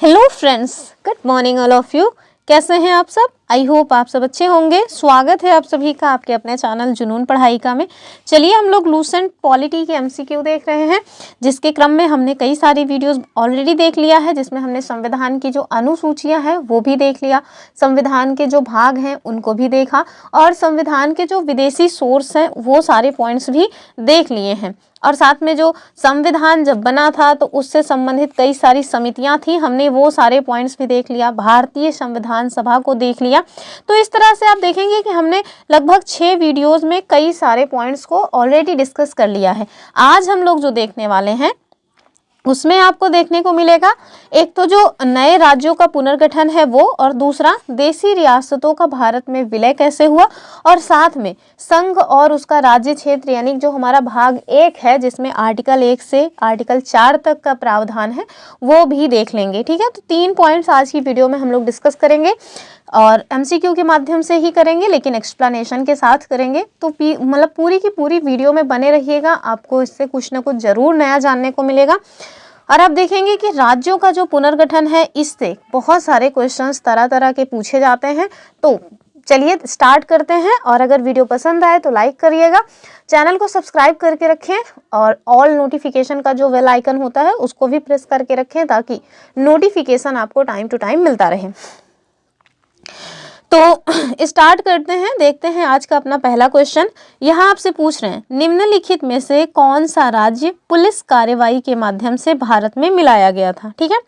Hello friends, good morning all of you. कैसे हैं आप सब? आई होप आप सब अच्छे होंगे। स्वागत है आप सभी का आपके अपने चैनल जुनून पढ़ाई का में। चलिए हम लोग लूसेंट पॉलिटी के एमसीक्यू देख रहे हैं, जिसके क्रम में हमने कई सारी वीडियोस ऑलरेडी देख लिया है, जिसमें हमने संविधान की जो अनुसूचियां हैं वो भी देख लिया, संविधान के जो भाग हैं उनको भी देखा और संविधान के जो विदेशी सोर्स हैं वो सारे पॉइंट्स भी देख लिए हैं। और साथ में जो संविधान जब बना था तो उससे संबंधित कई सारी समितियां थी, हमने वो सारे पॉइंट्स भी देख लिया, भारतीय संविधान सभा को देख लिया। तो इस तरह से आप देखेंगे कि हमने लगभग 6 वीडियोस में कई सारे पॉइंट्स को ऑलरेडी डिस्कस कर लिया है। आज हम लोग जो देखने वाले हैं उसमें आपको देखने को मिलेगा एक तो जो नए राज्यों का पुनर्गठन है वो, और दूसरा देशी रियासतों का भारत में विलय कैसे हुआ, और साथ में संघ और उसका राज्य क्षेत्र यानी जो हमारा भाग 1 है जिसमें आर्टिकल 1 से आर्टिकल 4 तक का प्रावधान है वो भी देख लेंगे। ठीक है, तो 3 पॉइंट्स आज की वीडियो में हम लोग डिस्कस करेंगे और एमसीक्यू के माध्यम से ही करेंगे, लेकिन एक्सप्लेनेशन के साथ करेंगे। तो मतलब पूरी की पूरी वीडियो में बने रहिएगा, आपको इससे कुछ ना कुछ जरूर नया जानने को मिलेगा। और आप देखेंगे कि राज्यों का जो पुनर्गठन है इससे बहुत सारे क्वेश्चंस तरह तरह के पूछे जाते हैं। तो चलिए स्टार्ट करते हैं, और अगर वीडियो पसंद आए तो लाइक करिएगा, चैनल को सब्सक्राइब करके रखें और ऑल नोटिफिकेशन का जो बेल आइकन होता है उसको भी प्रेस करके रखें ताकि नोटिफिकेशन आपको टाइम टू टाइम मिलता रहे। तो स्टार्ट करते हैं, देखते हैं आज का अपना पहला क्वेश्चन। यहाँ आपसे पूछ रहे हैं निम्नलिखित में से कौन सा राज्य पुलिस कार्रवाई के माध्यम से भारत में मिलाया गया था। ठीक है,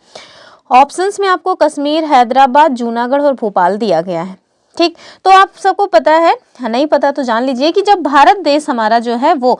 ऑप्शंस में आपको कश्मीर, हैदराबाद, जूनागढ़ और भोपाल दिया गया है। ठीक, तो आप सबको पता है, नहीं पता तो जान लीजिए कि जब भारत देश हमारा जो है वो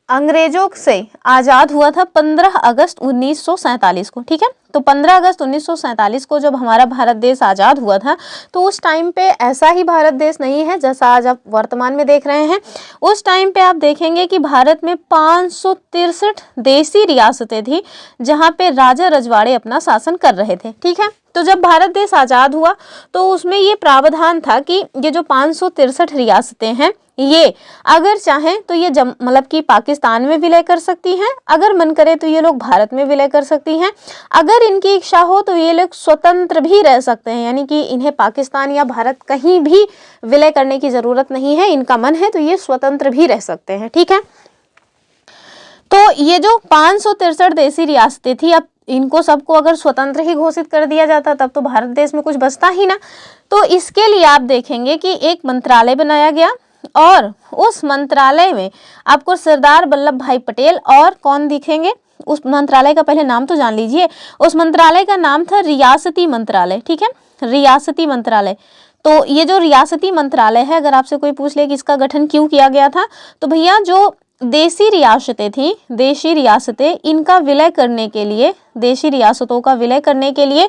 अंग्रेजों से आज़ाद हुआ था 15 अगस्त 1947 को। ठीक है, तो 15 अगस्त 1947 को जब हमारा भारत देश आज़ाद हुआ था तो उस टाइम पे ऐसा ही भारत देश नहीं है जैसा आज आप वर्तमान में देख रहे हैं। उस टाइम पे आप देखेंगे कि भारत में 563 देशी रियासतें थी जहाँ पे राजा रजवाड़े अपना शासन कर रहे थे। ठीक है, तो जब भारत देश आज़ाद हुआ तो उसमें ये प्रावधान था कि ये जो 563 रियासतें हैं ये अगर चाहें तो ये मतलब कि पाकिस्तान में विलय कर सकती हैं, अगर मन करे तो ये लोग भारत में विलय कर सकती हैं, अगर इनकी इच्छा हो तो ये लोग स्वतंत्र भी रह सकते हैं, यानी कि इन्हें पाकिस्तान या भारत कहीं भी विलय करने की जरूरत नहीं है, इनका मन है तो ये स्वतंत्र भी रह सकते हैं। ठीक है, तो ये जो 563 देशी रियासतें थी, अब इनको सबको अगर स्वतंत्र ही घोषित कर दिया जाता तब तो भारत देश में कुछ बचता ही ना। तो इसके लिए आप देखेंगे कि एक मंत्रालय बनाया गया और उस मंत्रालय में आपको सरदार वल्लभ भाई पटेल और कौन दिखेंगे, उस मंत्रालय का पहले नाम तो जान लीजिए। उस मंत्रालय का नाम था रियासती मंत्रालय। ठीक है, रियासती मंत्रालय। तो ये जो रियासती मंत्रालय है, अगर आपसे कोई पूछ ले कि इसका गठन क्यों किया गया था, तो भैया जो देशी रियासतें थी, देशी रियासतें, इनका विलय करने के लिए, देशी रियासतों का विलय करने के लिए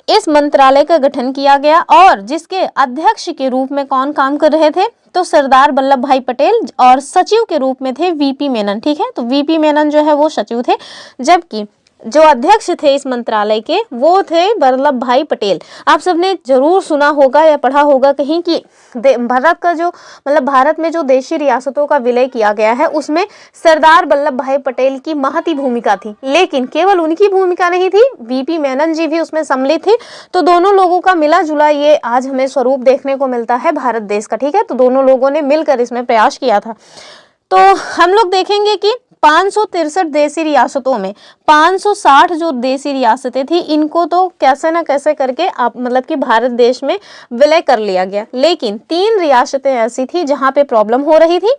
इस मंत्रालय का गठन किया गया। और जिसके अध्यक्ष के रूप में कौन काम कर रहे थे, तो सरदार वल्लभ भाई पटेल, और सचिव के रूप में थे वीपी मेनन। ठीक है, तो वीपी मेनन जो है वो सचिव थे, जबकि जो अध्यक्ष थे इस मंत्रालय के वो थे वल्लभ भाई पटेल। आप सबने जरूर सुना होगा या पढ़ा होगा कहीं कि भारत का जो मतलब भारत में जो देशी रियासतों का विलय किया गया है उसमें सरदार वल्लभ भाई पटेल की महती भूमिका थी, लेकिन केवल उनकी भूमिका नहीं थी, वीपी मेनन जी भी उसमें सम्मिलित थे। तो दोनों लोगों का मिला जुला ये आज हमें स्वरूप देखने को मिलता है भारत देश का। ठीक है, तो दोनों लोगों ने मिलकर इसमें प्रयास किया था। तो हम लोग देखेंगे कि 563 देशी रियासतों में 560 जो देशी रियासतें थी इनको तो कैसे ना कैसे करके आप मतलब कि भारत देश में विलय कर लिया गया, लेकिन 3 रियासतें ऐसी थी जहां पे प्रॉब्लम हो रही थी।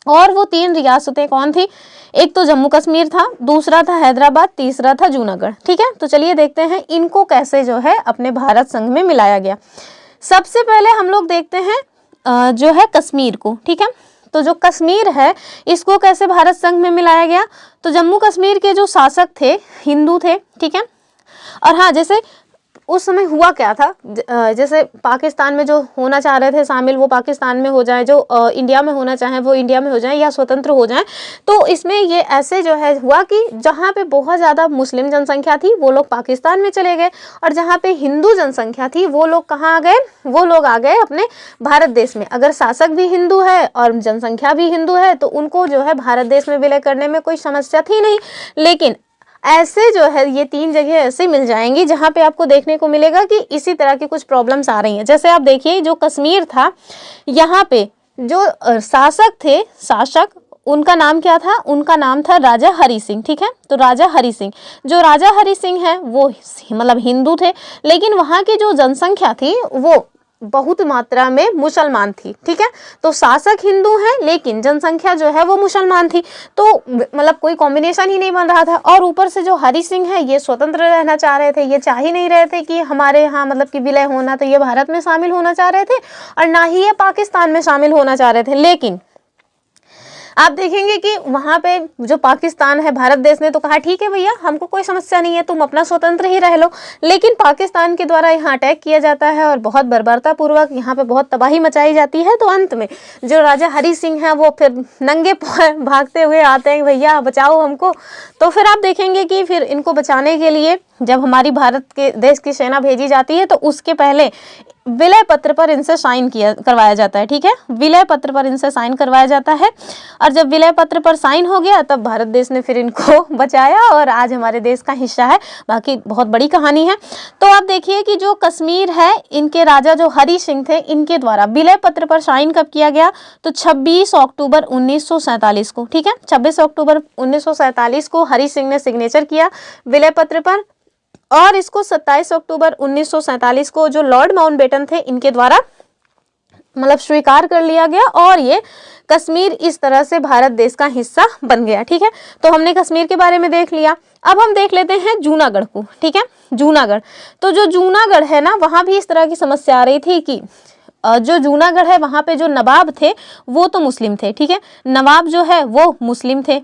और वो 3 रियासतें कौन थी, एक तो जम्मू कश्मीर था, दूसरा था हैदराबाद, तीसरा था जूनागढ़। ठीक है, तो चलिए देखते हैं इनको कैसे जो है अपने भारत संघ में मिलाया गया। सबसे पहले हम लोग देखते हैं जो है कश्मीर को। ठीक है, तो जो कश्मीर है इसको कैसे भारत संघ में मिलाया गया, तो जम्मू कश्मीर के जो शासक थे हिंदू थे। ठीक है, और हाँ, जैसे उस समय हुआ क्या था, जैसे पाकिस्तान में जो होना चाह रहे थे शामिल वो पाकिस्तान में हो जाए, जो इंडिया में होना चाहे वो इंडिया में हो जाए या स्वतंत्र हो जाए। तो इसमें ये ऐसे जो है हुआ कि जहाँ पे बहुत ज़्यादा मुस्लिम जनसंख्या थी वो लोग पाकिस्तान में चले गए, और जहाँ पे हिंदू जनसंख्या थी वो लोग कहाँ आ गए, वो लोग आ गए अपने भारत देश में। अगर शासक भी हिंदू है और जनसंख्या भी हिंदू है तो उनको जो है भारत देश में विलय करने में कोई समस्या थी नहीं। लेकिन ऐसे जो है ये 3 जगह ऐसे मिल जाएंगी जहाँ पे आपको देखने को मिलेगा कि इसी तरह की कुछ प्रॉब्लम्स आ रही हैं। जैसे आप देखिए जो कश्मीर था, यहाँ पे जो शासक उनका नाम क्या था? उनका नाम था राजा हरि सिंह। ठीक है, तो राजा हरि सिंह, जो राजा हरि सिंह है वो मतलब हिंदू थे, लेकिन वहाँ की जो जनसंख्या थी वो बहुत मात्रा में मुसलमान थी। ठीक है, तो शासक हिंदू हैं लेकिन जनसंख्या जो है वो मुसलमान थी, तो मतलब कोई कॉम्बिनेशन ही नहीं बन रहा था। और ऊपर से जो हरि सिंह है ये स्वतंत्र रहना चाह रहे थे, ये चाह ही नहीं रहे थे कि हमारे यहाँ मतलब कि विलय होना, तो ये भारत में शामिल होना चाह रहे थे और ना ही ये पाकिस्तान में शामिल होना चाह रहे थे। लेकिन आप देखेंगे कि वहां पे जो पाकिस्तान है, भारत देश ने तो कहा ठीक है भैया हमको कोई समस्या नहीं है, तुम अपना स्वतंत्र ही रह लो। लेकिन पाकिस्तान के द्वारा यहाँ अटैक किया जाता है और बहुत बर्बरतापूर्वक यहाँ पे बहुत तबाही मचाई जाती है। तो अंत में जो राजा हरि सिंह है वो फिर नंगे भागते हुए आते हैं, भैया बचाओ हमको। तो फिर आप देखेंगे कि फिर इनको बचाने के लिए जब हमारी भारत के देश की सेना भेजी जाती है तो उसके पहले विलय पत्र पर इनसे साइन करवाया जाता है। ठीक है, विलय पत्र पर इनसे साइन करवाया जाता है और जब विलय पत्र पर साइन हो गया तब भारत देश ने फिर इनको बचाया और आज हमारे देश का हिस्सा है। बाकी बहुत बड़ी कहानी है। तो आप देखिए कि जो कश्मीर है, इनके राजा जो हरि सिंह थे, इनके द्वारा विलय पत्र पर साइन कब किया गया? तो 26 अक्टूबर 1947 को। ठीक है, 26 अक्टूबर 1947 को हरि सिंह ने सिग्नेचर किया विलय पत्र पर और इसको 27 अक्टूबर 1947 को जो लॉर्ड माउंटबेटन थे इनके द्वारा मतलब स्वीकार कर लिया गया और ये कश्मीर इस तरह से भारत देश का हिस्सा बन गया। ठीक है, तो हमने कश्मीर के बारे में देख लिया। अब हम देख लेते हैं जूनागढ़ को। ठीक है, जूनागढ़, तो जो जूनागढ़ है ना, वहां भी इस तरह की समस्या आ रही थी कि जो जूनागढ़ है वहां पे जो नवाब थे वो तो मुस्लिम थे। ठीक है, नवाब जो है वो मुस्लिम थे,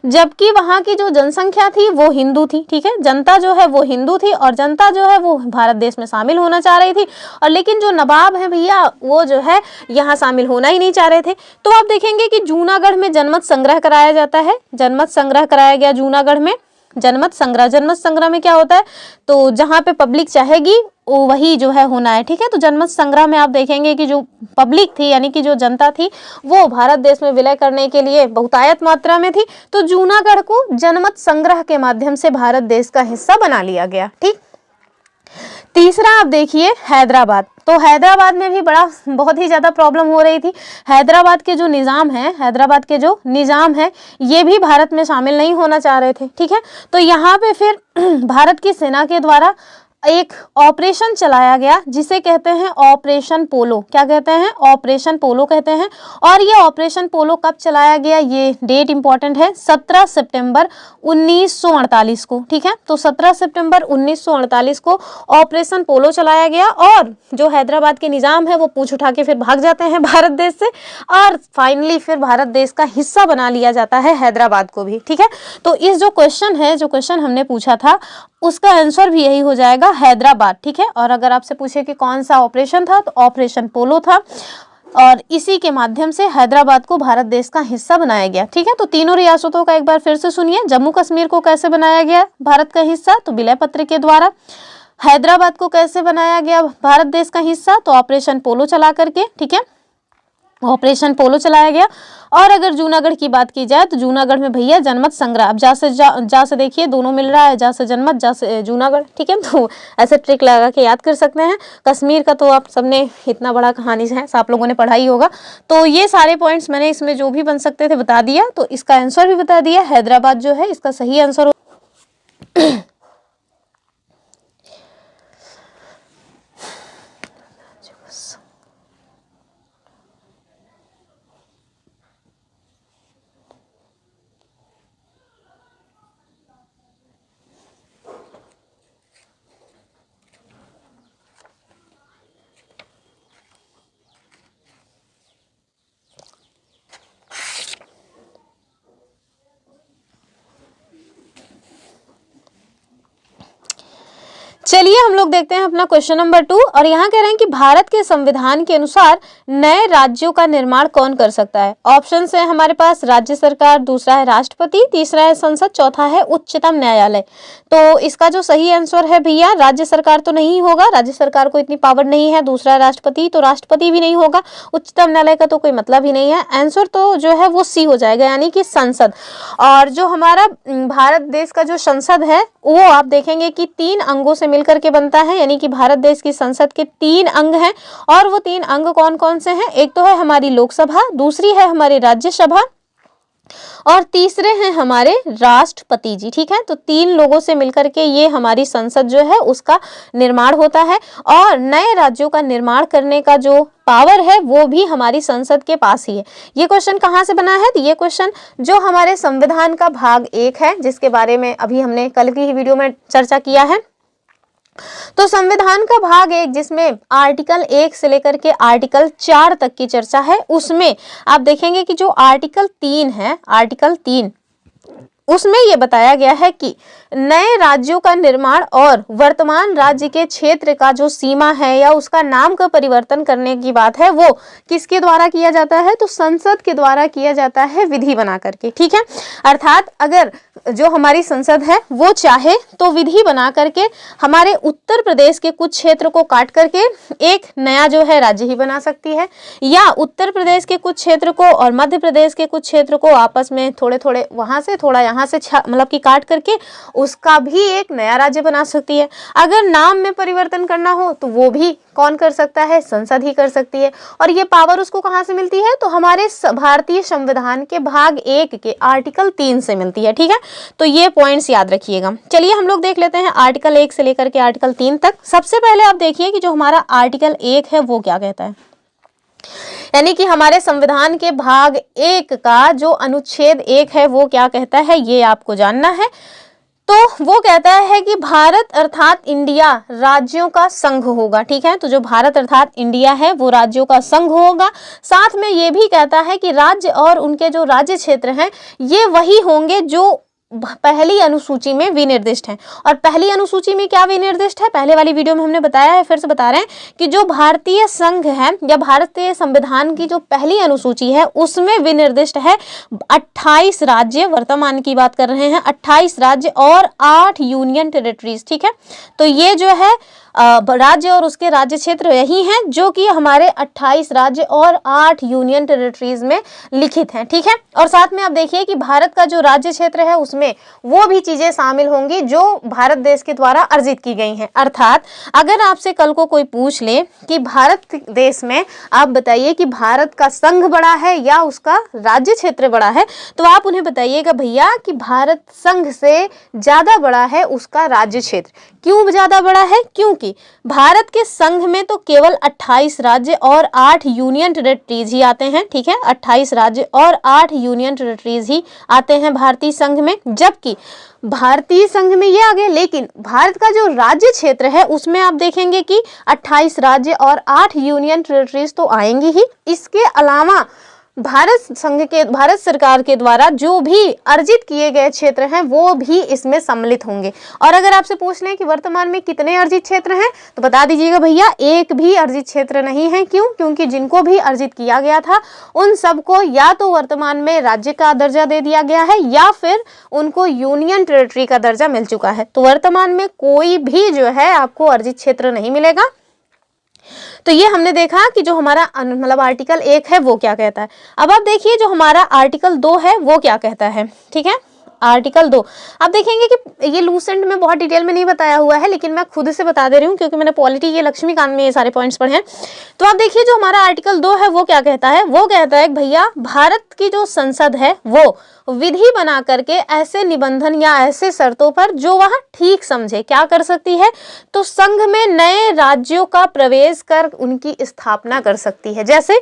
जबकि वहां की जो जनसंख्या थी वो हिंदू थी। ठीक है, जनता जो है वो हिंदू थी और जनता जो है वो भारत देश में शामिल होना चाह रही थी, और लेकिन जो नवाब है भैया वो जो है यहाँ शामिल होना ही नहीं चाह रहे थे। तो आप देखेंगे कि जूनागढ़ में जनमत संग्रह कराया जाता है, जनमत संग्रह कराया गया जूनागढ़ में। जनमत संग्रह में क्या होता है? तो जहाँ पे पब्लिक चाहेगी वो वही जो है होना है। ठीक है, तो जनमत संग्रह में आप देखेंगे कि जो पब्लिक थी यानी कि जो जनता थी वो भारत देश में विलय करने के लिए बहुतायत मात्रा में थी। तो जूनागढ़ को जनमत संग्रह के माध्यम से भारत देश का हिस्सा बना लिया गया। ठीक, तीसरा आप देखिए हैदराबाद। तो हैदराबाद में भी बहुत ही ज्यादा प्रॉब्लम हो रही थी। हैदराबाद के जो निजाम है ये भी भारत में शामिल नहीं होना चाह रहे थे। ठीक है, तो यहाँ पे फिर भारत की सेना के द्वारा एक ऑपरेशन चलाया गया जिसे कहते हैं ऑपरेशन पोलो। क्या कहते हैं? ऑपरेशन पोलो कहते हैं। और ये ऑपरेशन पोलो कब चलाया गया, ये डेट इंपॉर्टेंट है, 17 सितंबर 1948 को। ठीक है, तो 17 सितंबर 1948 को ऑपरेशन पोलो चलाया गया और जो हैदराबाद के निजाम है वो पूंछ उठा के फिर भाग जाते हैं भारत देश से और फाइनली फिर भारत देश का हिस्सा बना लिया जाता है हैदराबाद को भी। ठीक है, तो इस जो क्वेश्चन हमने पूछा था उसका आंसर भी यही हो जाएगा, हैदराबाद। ठीक है, और अगर आपसे पूछे कि कौन सा ऑपरेशन था तो ऑपरेशन पोलो था और इसी के माध्यम से हैदराबाद को भारत देश का हिस्सा बनाया गया। ठीक है, तो तीनों रियासतों का एक बार फिर से सुनिए। जम्मू कश्मीर को कैसे बनाया गया भारत का हिस्सा? तो विलय पत्र के द्वारा। हैदराबाद को कैसे बनाया गया भारत देश का हिस्सा? तो ऑपरेशन पोलो चला करके। ठीक है, ऑपरेशन पोलो चलाया गया। और अगर जूनागढ़ की बात की जाए तो जूनागढ़ में भैया जनमत संग्रह, अब जा से देखिए दोनों मिल रहा है, जा से जनमत, जा से जूनागढ़। ठीक है, तो ऐसे ट्रिक लगा के याद कर सकते हैं। कश्मीर का तो आप सबने इतना बड़ा कहानी है आप लोगों ने पढ़ा ही होगा। तो ये सारे पॉइंट्स मैंने इसमें जो भी बन सकते थे बता दिया, तो इसका आंसर भी बता दिया, हैदराबाद जो है इसका सही आंसर चलिए हम लोग देखते हैं अपना क्वेश्चन नंबर 2 और यहाँ कह रहे हैं कि भारत के संविधान के अनुसार नए राज्यों का निर्माण कौन कर सकता है। ऑप्शन है हमारे पास राज्य सरकार, दूसरा है राष्ट्रपति, तीसरा है संसद, चौथा है उच्चतम न्यायालय। तो इसका जो सही आंसर है भैया राज्य सरकार तो नहीं होगा, राज्य सरकार को इतनी पावर नहीं है। दूसरा है राष्ट्रपति, तो राष्ट्रपति भी नहीं होगा। उच्चतम न्यायालय का तो कोई मतलब ही नहीं है। आंसर तो जो है वो सी हो जाएगा, यानी कि संसद। और जो हमारा भारत देश का जो संसद है वो आप देखेंगे कि 3 अंगों से मिलकर के बनता है, यानी कि भारत देश की संसद के 3 अंग हैं। और वो 3 अंग कौन कौन से हैं? एक तो है हमारी लोकसभा, दूसरी है हमारी राज्यसभा और तीसरे हैं हमारे राष्ट्रपति जी। ठीक है, तो 3 लोगों से मिलकर के ये हमारी संसद जो है उसका निर्माण होता है। और नए राज्यों का निर्माण करने का जो पावर है वो भी हमारी संसद के पास ही है। ये क्वेश्चन कहाँ से बना है? तो ये क्वेश्चन जो हमारे संविधान का भाग 1 है, जिसके बारे में अभी हमने कल की ही वीडियो में चर्चा किया है। तो संविधान का भाग 1 जिसमें आर्टिकल 1 से लेकर के आर्टिकल 4 तक की चर्चा है, उसमें आप देखेंगे कि जो आर्टिकल 3 है, आर्टिकल 3 उसमें ये बताया गया है कि नए राज्यों का निर्माण और वर्तमान राज्य के क्षेत्र का जो सीमा है या उसका नाम का परिवर्तन करने की बात है वो किसके द्वारा किया जाता है? तो संसद के द्वारा किया जाता है, विधि बना करके। ठीक है, अर्थात अगर जो हमारी संसद है वो चाहे तो विधि बना करके हमारे उत्तर प्रदेश के कुछ क्षेत्र को काट करके एक नया जो है राज्य ही बना सकती है, या उत्तर प्रदेश के कुछ क्षेत्र को और मध्य प्रदेश के कुछ क्षेत्र को आपस में थोड़े थोड़े वहां से थोड़ा यहाँ से मतलब कि काट करके उसका भी एक नया राज्य बना सकती है। अगर नाम में परिवर्तन करना हो तो वो भी कौन कर सकता है? संसद ही कर सकती है। और ये पावर उसको कहाँ से मिलती है? तो हमारे भारतीय संविधान के भाग 1 के आर्टिकल 3 से मिलती है। ठीक है, तो ये पॉइंट्स याद रखिएगा। चलिए हम लोग देख लेते हैं आर्टिकल 1 से लेकर के आर्टिकल 3 तक। सबसे पहले आप देखिए कि जो हमारा आर्टिकल 1 है वो क्या कहता है, यानी कि हमारे संविधान के भाग 1 का जो अनुच्छेद 1 है वो क्या कहता है, ये आपको जानना है। तो वो कहता है कि भारत अर्थात इंडिया राज्यों का संघ होगा। ठीक है, तो जो भारत अर्थात इंडिया है वो राज्यों का संघ होगा। साथ में ये भी कहता है कि राज्य और उनके जो राज्य क्षेत्र हैं ये वही होंगे जो पहली अनुसूची में विनिर्दिष्ट है। और पहली अनुसूची में क्या विनिर्दिष्ट है? पहले वाली वीडियो में हमने बताया है, फिर से बता रहे हैं कि जो भारतीय संघ है या भारतीय संविधान की जो पहली अनुसूची है उसमें विनिर्दिष्ट है 28 राज्य, वर्तमान की बात कर रहे हैं, 28 राज्य और 8 यूनियन टेरिटरीज। ठीक है, तो ये जो है राज्य और उसके राज्य क्षेत्र यही हैं जो कि हमारे 28 राज्य और 8 यूनियन टेरिटरीज में लिखित हैं। ठीक है, और साथ में आप देखिए कि भारत का जो राज्य क्षेत्र है उसमें वो भी चीजें शामिल होंगी जो भारत देश के द्वारा अर्जित की गई हैं। अर्थात अगर आपसे कल को कोई पूछ ले कि भारत देश में आप बताइए कि भारत का संघ बड़ा है या उसका राज्य क्षेत्र बड़ा है, तो आप उन्हें बताइएगा भैया कि भारत संघ से ज्यादा बड़ा है उसका राज्य क्षेत्र। क्यों ज्यादा बड़ा है? क्योंकि भारत के संघ में तो केवल 28 राज्य और 8 यूनियन टेरिटरीज ही आते हैं। ठीक है, 28 राज्य और 8 यूनियन टेरिटरीज ही आते हैं भारतीय संघ में, जबकि भारतीय संघ में ये आ गए। लेकिन भारत का जो राज्य क्षेत्र है उसमें आप देखेंगे कि 28 राज्य और 8 यूनियन टेरिटरीज तो आएंगी ही, इसके अलावा भारत सरकार के द्वारा जो भी अर्जित किए गए क्षेत्र हैं वो भी इसमें सम्मिलित होंगे। और अगर आपसे पूछ लें कि वर्तमान में कितने अर्जित क्षेत्र हैं तो बता दीजिएगा भैया एक भी अर्जित क्षेत्र नहीं है। क्यों? क्योंकि जिनको भी अर्जित किया गया था उन सबको या तो वर्तमान में राज्य का दर्जा दे दिया गया है या फिर उनको यूनियन टेरिटरी का दर्जा मिल चुका है। तो वर्तमान में कोई भी जो है आपको अर्जित क्षेत्र नहीं मिलेगा। तो ये हमने देखा कि जो हमारा मतलब आर्टिकल 1 है वो क्या कहता है। अब आप देखिए जो हमारा आर्टिकल 2 है वो क्या कहता है। ठीक है, आर्टिकल 2 आप देखेंगे कि ये लूसेंट में बहुत डिटेल में नहीं बताया हुआ है, लेकिन मैं खुद से बता दे रही हूँ क्योंकि मैंने पॉलिटी के लक्ष्मीकांत में ये सारे पॉइंट्स पढ़े हैं। तो आप देखिए जो हमारा आर्टिकल 2 है वो क्या कहता है। वो कहता है भैया भारत की जो संसद है वो विधि बना करके ऐसे निबंधन या ऐसे शर्तों पर जो वह ठीक समझे क्या कर सकती है, तो संघ में नए राज्यों का प्रवेश कर उनकी स्थापना कर सकती है। जैसे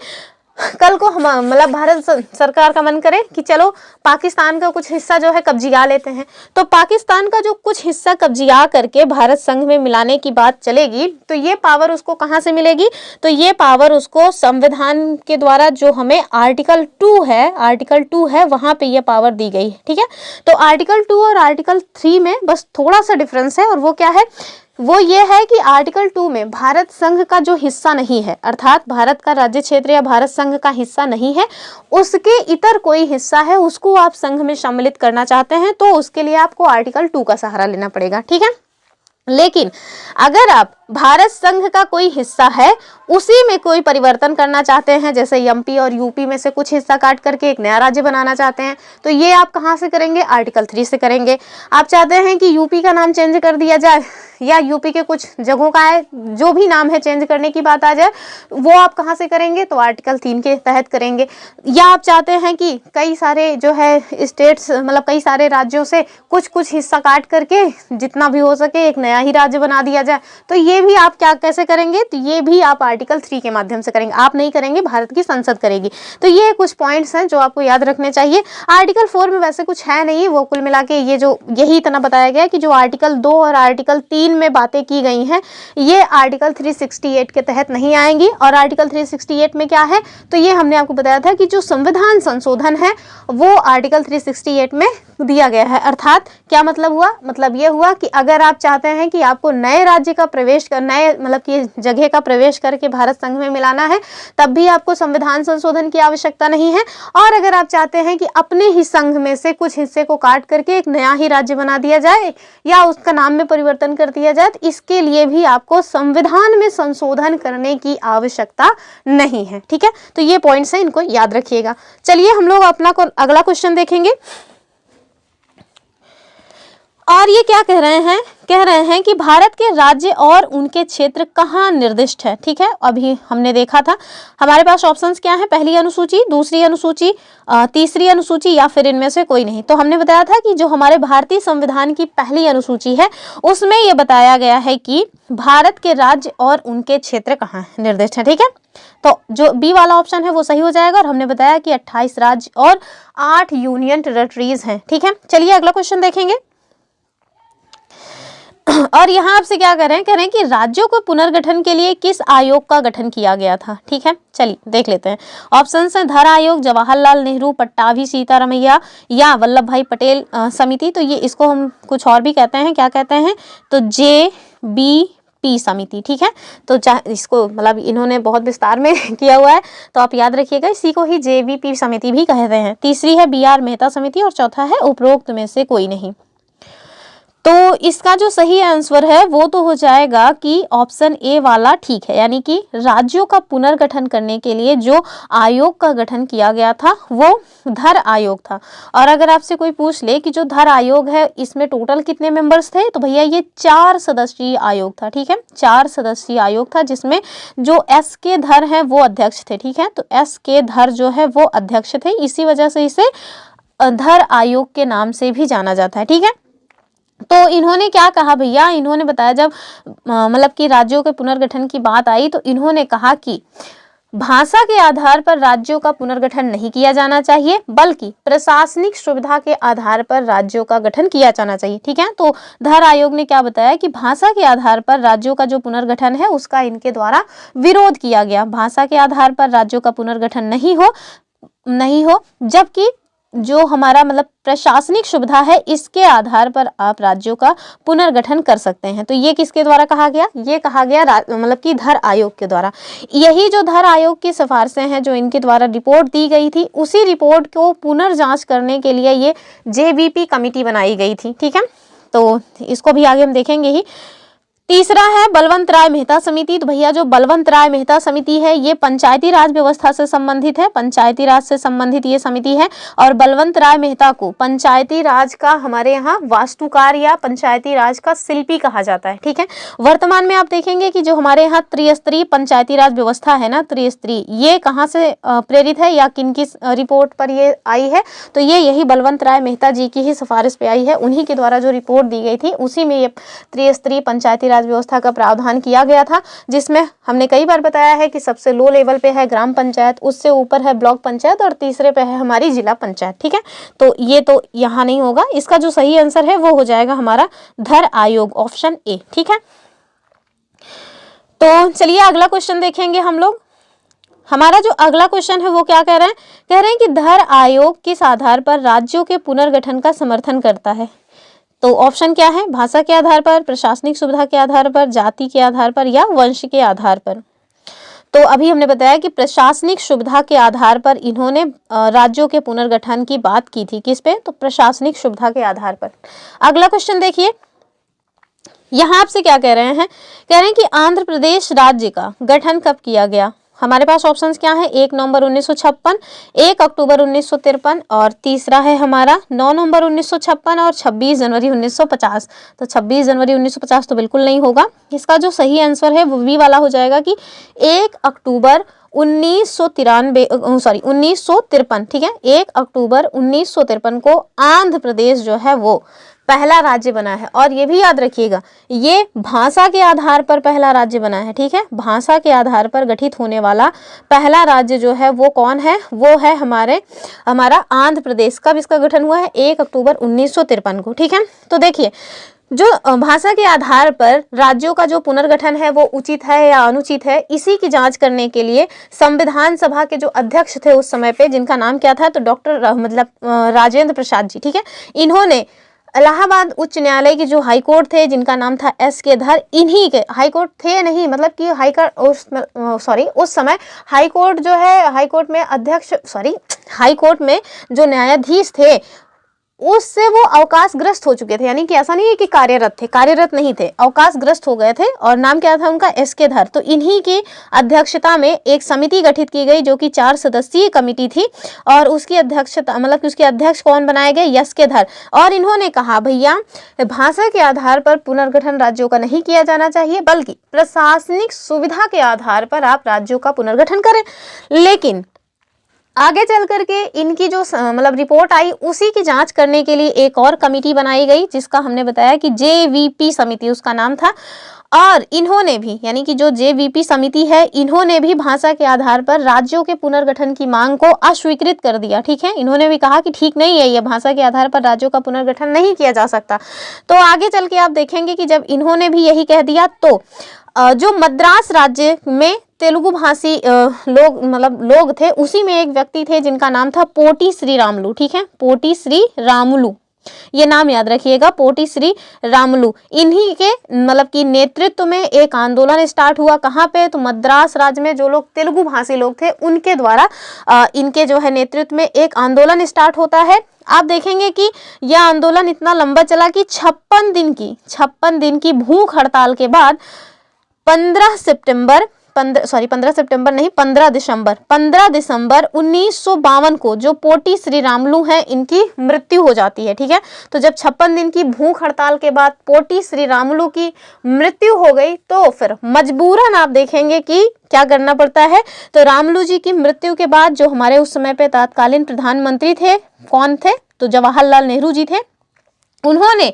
कल को हम मतलब भारत सरकार का मन करे कि चलो पाकिस्तान का कुछ हिस्सा जो है कब्जिया लेते हैं, तो पाकिस्तान का जो कुछ हिस्सा कब्जिया करके भारत संघ में मिलाने की बात चलेगी, तो ये पावर उसको कहाँ से मिलेगी? तो ये पावर उसको संविधान के द्वारा जो हमें आर्टिकल 2 है वहां पे ये पावर दी गई। ठीक है, तो आर्टिकल 2 और आर्टिकल 3 में बस थोड़ा सा डिफरेंस है और वो क्या है, वो ये है कि आर्टिकल 2 में भारत संघ का जो हिस्सा नहीं है, अर्थात भारत का राज्य क्षेत्र या भारत संघ का हिस्सा नहीं है, उसके इतर कोई हिस्सा है उसको आप संघ में सम्मिलित करना चाहते हैं, तो उसके लिए आपको आर्टिकल 2 का सहारा लेना पड़ेगा, ठीक है। लेकिन अगर आप भारत संघ का कोई हिस्सा है उसी में कोई परिवर्तन करना चाहते हैं, जैसे एमपी और यूपी में से कुछ हिस्सा काट करके एक नया राज्य बनाना चाहते हैं, तो ये आप कहां से करेंगे, आर्टिकल 3 से करेंगे। आप चाहते हैं कि यूपी का नाम चेंज कर दिया जाए या यूपी के कुछ जगहों का है जो भी नाम है चेंज करने की बात आ जाए, वो आप कहां से करेंगे, तो आर्टिकल 3 के तहत करेंगे। या आप चाहते हैं कि कई सारे जो है स्टेट्स, मतलब कई सारे राज्यों से कुछ कुछ हिस्सा काट करके जितना भी हो सके एक नया ही राज्य बना दिया जाए, तो ये भी आप क्या कैसे करेंगे, तो ये भी आप आर्टिकल 3 के माध्यम से करेंगे। आप नहीं करेंगे, भारत की संसद करेगी। तो ये कुछ पॉइंट्स हैं जो आपको याद रखने चाहिए। आर्टिकल 4 में वैसे कुछ है नहीं, वो कुल मिला के ये जो यही इतना बताया गया कि जो आर्टिकल 2 और आर्टिकल 3 में बातें की गई हैं ये आर्टिकल 368 के तहत नहीं आएंगी। और आर्टिकल 368 में क्या है, तो ये हमने आपको बताया था कि जो संविधान संशोधन है वो आर्टिकल 368 में दिया गया है। अर्थात क्या मतलब हुआ, मतलब ये हुआ कि अगर आप चाहते हैं कि आपको नए राज्य का प्रवेश कर, नए मतलब कि जगह का प्रवेश करके भारत संघ में मिलाना है, तब भी आपको संविधान संशोधन की आवश्यकता नहीं है। और अगर आप चाहते हैं कि अपने ही संघ में से कुछ हिस्से को काट करके एक नया ही राज्य बना दिया जाए या उसका नाम में परिवर्तन कर दिया जाए, तो इसके लिए भी आपको संविधान में संशोधन करने की आवश्यकता नहीं है, ठीक है। तो ये पॉइंट्स हैं, इनको याद रखिएगा। चलिए हम लोग अपना अगला क्वेश्चन देखेंगे। और ये क्या कह रहे हैं कि भारत के राज्य और उनके क्षेत्र कहाँ निर्दिष्ट है, ठीक है। अभी हमने देखा था हमारे पास ऑप्शंस क्या हैं, पहली अनुसूची, दूसरी अनुसूची, तीसरी अनुसूची या फिर इनमें से कोई नहीं। तो हमने बताया था कि जो हमारे भारतीय संविधान की पहली अनुसूची है उसमें ये बताया गया है कि भारत के राज्य और उनके क्षेत्र कहाँ निर्दिष्ट है, ठीक है। तो जो बी वाला ऑप्शन है वो सही हो जाएगा। और हमने बताया कि 28 राज्य और 8 यूनियन टेरिटरीज हैं, ठीक है। चलिए अगला क्वेश्चन देखेंगे। और यहाँ आपसे क्या कह रहे हैं कि राज्यों को पुनर्गठन के लिए किस आयोग का गठन किया गया था, ठीक है। चलिए देख लेते हैं। ऑप्शंस हैं धर आयोग, जवाहरलाल नेहरू, पट्टाभी सीतारमैया या वल्लभ भाई पटेल समिति। तो ये इसको हम कुछ और भी कहते हैं, क्या कहते हैं, तो JBP समिति, ठीक है। तो इसको मतलब इन्होंने बहुत विस्तार में किया हुआ है, तो आप याद रखिएगा, इसी को ही JBP समिति भी कहते हैं। तीसरी है BR मेहता समिति और चौथा है उपरोक्त में से कोई नहीं। तो इसका जो सही आंसर है वो तो हो जाएगा कि ऑप्शन ए वाला ठीक है, यानी कि राज्यों का पुनर्गठन करने के लिए जो आयोग का गठन किया गया था वो धर आयोग था। और अगर आपसे कोई पूछ ले कि जो धर आयोग है इसमें टोटल कितने मेंबर्स थे, तो भैया ये 4 सदस्यीय आयोग था, ठीक है। 4 सदस्यीय आयोग था जिसमें जो SK धर है वो अध्यक्ष थे, ठीक है। तो SK धर जो है वो अध्यक्ष थे, इसी वजह से इसे धर आयोग के नाम से भी जाना जाता है, ठीक है। तो इन्होंने क्या कहा भैया, इन्होंने बताया जब मतलब कि राज्यों के पुनर्गठन की बात आई तो इन्होंने कहा कि भाषा के आधार पर राज्यों का पुनर्गठन नहीं किया जाना चाहिए, बल्कि प्रशासनिक सुविधा के आधार पर राज्यों का गठन किया जाना चाहिए, ठीक है। तो धर आयोग ने क्या बताया कि भाषा के आधार पर राज्यों का जो पुनर्गठन है उसका इनके द्वारा विरोध किया गया। भाषा के आधार पर राज्यों का पुनर्गठन नहीं हो, जबकि जो हमारा मतलब प्रशासनिक सुविधा है इसके आधार पर आप राज्यों का पुनर्गठन कर सकते हैं। तो ये किसके द्वारा कहा गया, ये कहा गया मतलब कि धर आयोग के द्वारा। यही जो धर आयोग की सिफारिशें हैं जो इनके द्वारा रिपोर्ट दी गई थी, उसी रिपोर्ट को पुनर्जांच करने के लिए ये JBP कमेटी बनाई गई थी, ठीक है। तो इसको भी आगे हम देखेंगे ही। तीसरा है बलवंत राय मेहता समिति। तो भैया जो बलवंत राय मेहता समिति है ये पंचायती राज व्यवस्था से संबंधित है, पंचायती राज से संबंधित ये समिति है। और बलवंत राय मेहता को पंचायती राज का हमारे यहाँ वास्तुकार या पंचायती राज का शिल्पी कहा जाता है, ठीक है। वर्तमान में आप देखेंगे कि जो हमारे यहाँ त्रिस्तरीय पंचायती राज व्यवस्था है ना, त्रिस्तरीय, ये कहाँ से प्रेरित है या किन की रिपोर्ट पर ये आई है, तो ये यही बलवंत राय मेहता जी की ही सिफारिश पे आई है। उन्हीं के द्वारा जो रिपोर्ट दी गई थी उसी में ये त्रिस्तरीय पंचायती राज व्यवस्था का प्रावधान किया गया था, जिसमें हमने कई बार बताया है कि सबसे लो लेवल पे है ग्राम पंचायत, उससे ऊपर है ब्लॉक पंचायत और तीसरे पे है हमारी जिला पंचायत, ठीक है। तो ये तो यहाँ नहीं होगा, इसका जो सही आंसर है वो हो जाएगा हमारा धर आयोग, ऑप्शन ए, ठीक है। तो चलिए अगला क्वेश्चन देखेंगे हम लोग। हमारा जो अगला क्वेश्चन है वो क्या कह रहे हैं कि धर आयोग किस आधार पर राज्यों के पुनर्गठन का समर्थन करता है। तो ऑप्शन क्या है, भाषा के आधार पर, प्रशासनिक सुविधा के आधार पर, जाति के आधार पर या वंश के आधार पर। तो अभी हमने बताया कि प्रशासनिक सुविधा के आधार पर इन्होंने राज्यों के पुनर्गठन की बात की थी। किस पे, तो प्रशासनिक सुविधा के आधार पर। अगला क्वेश्चन देखिए, यहाँ आपसे क्या कह रहे हैं, कह रहे हैं कि आंध्र प्रदेश राज्य का गठन कब किया गया। हमारे पास ऑप्शंस क्या है, 1 नवंबर 1956, 1 अक्टूबर 1953 और तीसरा है हमारा 9 नवंबर 1956 और 26 जनवरी 1950। तो 26 जनवरी 1950 तो बिल्कुल नहीं होगा। इसका जो सही आंसर है वो बी वाला हो जाएगा कि 1 अक्टूबर 1953, ठीक है, 1 अक्टूबर 1953 को आंध्र प्रदेश जो है वो पहला राज्य बना है। और ये भी याद रखिएगा, ये भाषा के आधार पर पहला राज्य बना है, ठीक है, भाषा के आधार पर गठित होने वाला पहला राज्य जो है वो कौन है, वो है हमारा आंध्र प्रदेश। कब इसका गठन हुआ है, 1 अक्टूबर 1953 को, ठीक है। तो देखिए, जो भाषा के आधार पर राज्यों का जो पुनर्गठन है वो उचित है या अनुचित है, इसी की जांच करने के लिए संविधान सभा के जो अध्यक्ष थे उस समय पे, जिनका नाम क्या था, तो डॉक्टर राजेंद्र प्रसाद जी, ठीक है, इन्होंने इलाहाबाद उच्च न्यायालय के जो हाईकोर्ट थे जिनका नाम था एस.के. धर, इन्हीं के हाईकोर्ट थे नहीं, मतलब कि उस समय हाईकोर्ट जो है, हाईकोर्ट में जो न्यायाधीश थे उससे वो अवकाशग्रस्त हो चुके थे, यानी कि ऐसा नहीं है कि कार्यरत नहीं थे, अवकाशग्रस्त हो गए थे। और नाम क्या था उनका, एस.के. धर। तो इन्हीं की अध्यक्षता में एक समिति गठित की गई जो कि 4 सदस्यीय कमेटी थी और उसकी अध्यक्षता उसके अध्यक्ष कौन बनाए गए, एस.के. धर। और इन्होंने कहा भैया भाषा के आधार पर पुनर्गठन राज्यों का नहीं किया जाना चाहिए, बल्कि प्रशासनिक सुविधा के आधार पर आप राज्यों का पुनर्गठन करें। लेकिन आगे चल करके इनकी जो रिपोर्ट आई उसी की जांच करने के लिए एक और कमेटी बनाई गई, जिसका हमने बताया कि JVP समिति उसका नाम था। और इन्होंने भी, यानी कि जो JVP समिति है, इन्होंने भी भाषा के आधार पर राज्यों के पुनर्गठन की मांग को अस्वीकृत कर दिया, ठीक है। इन्होंने भी कहा कि ठीक नहीं है, ये भाषा के आधार पर राज्यों का पुनर्गठन नहीं किया जा सकता। तो आगे चल के आप देखेंगे कि जब इन्होंने भी यही कह दिया तो जो मद्रास राज्य में तेलुगु भाषी लोग थे, उसी में एक व्यक्ति थे जिनका नाम था पोटी श्री रामुलु, ठीक है, पोटी श्री रामुलु, ये नाम याद रखिएगा, पोटी श्री रामुलु। इन्हीं के कि नेतृत्व में एक आंदोलन स्टार्ट हुआ। कहाँ पे, तो मद्रास राज्य में जो लोग तेलुगु भाषी लोग थे उनके द्वारा इनके जो है नेतृत्व में एक आंदोलन स्टार्ट होता है। आप देखेंगे कि यह आंदोलन इतना लंबा चला कि 56 दिन की भूख हड़ताल के बाद 15 दिसंबर 1952 को जो पोटी श्री रामुलु हैं इनकी मृत्यु हो जाती है, ठीक है। तो जब 56 दिन की भूख हड़ताल के बाद पोटी श्री रामुलु की मृत्यु हो गई तो फिर मजबूरन आप देखेंगे कि क्या करना पड़ता है, तो रामुलु जी की मृत्यु के बाद जो हमारे उस समय पे तत्कालीन प्रधानमंत्री थे, कौन थे, तो जवाहरलाल नेहरू जी थे। उन्होंने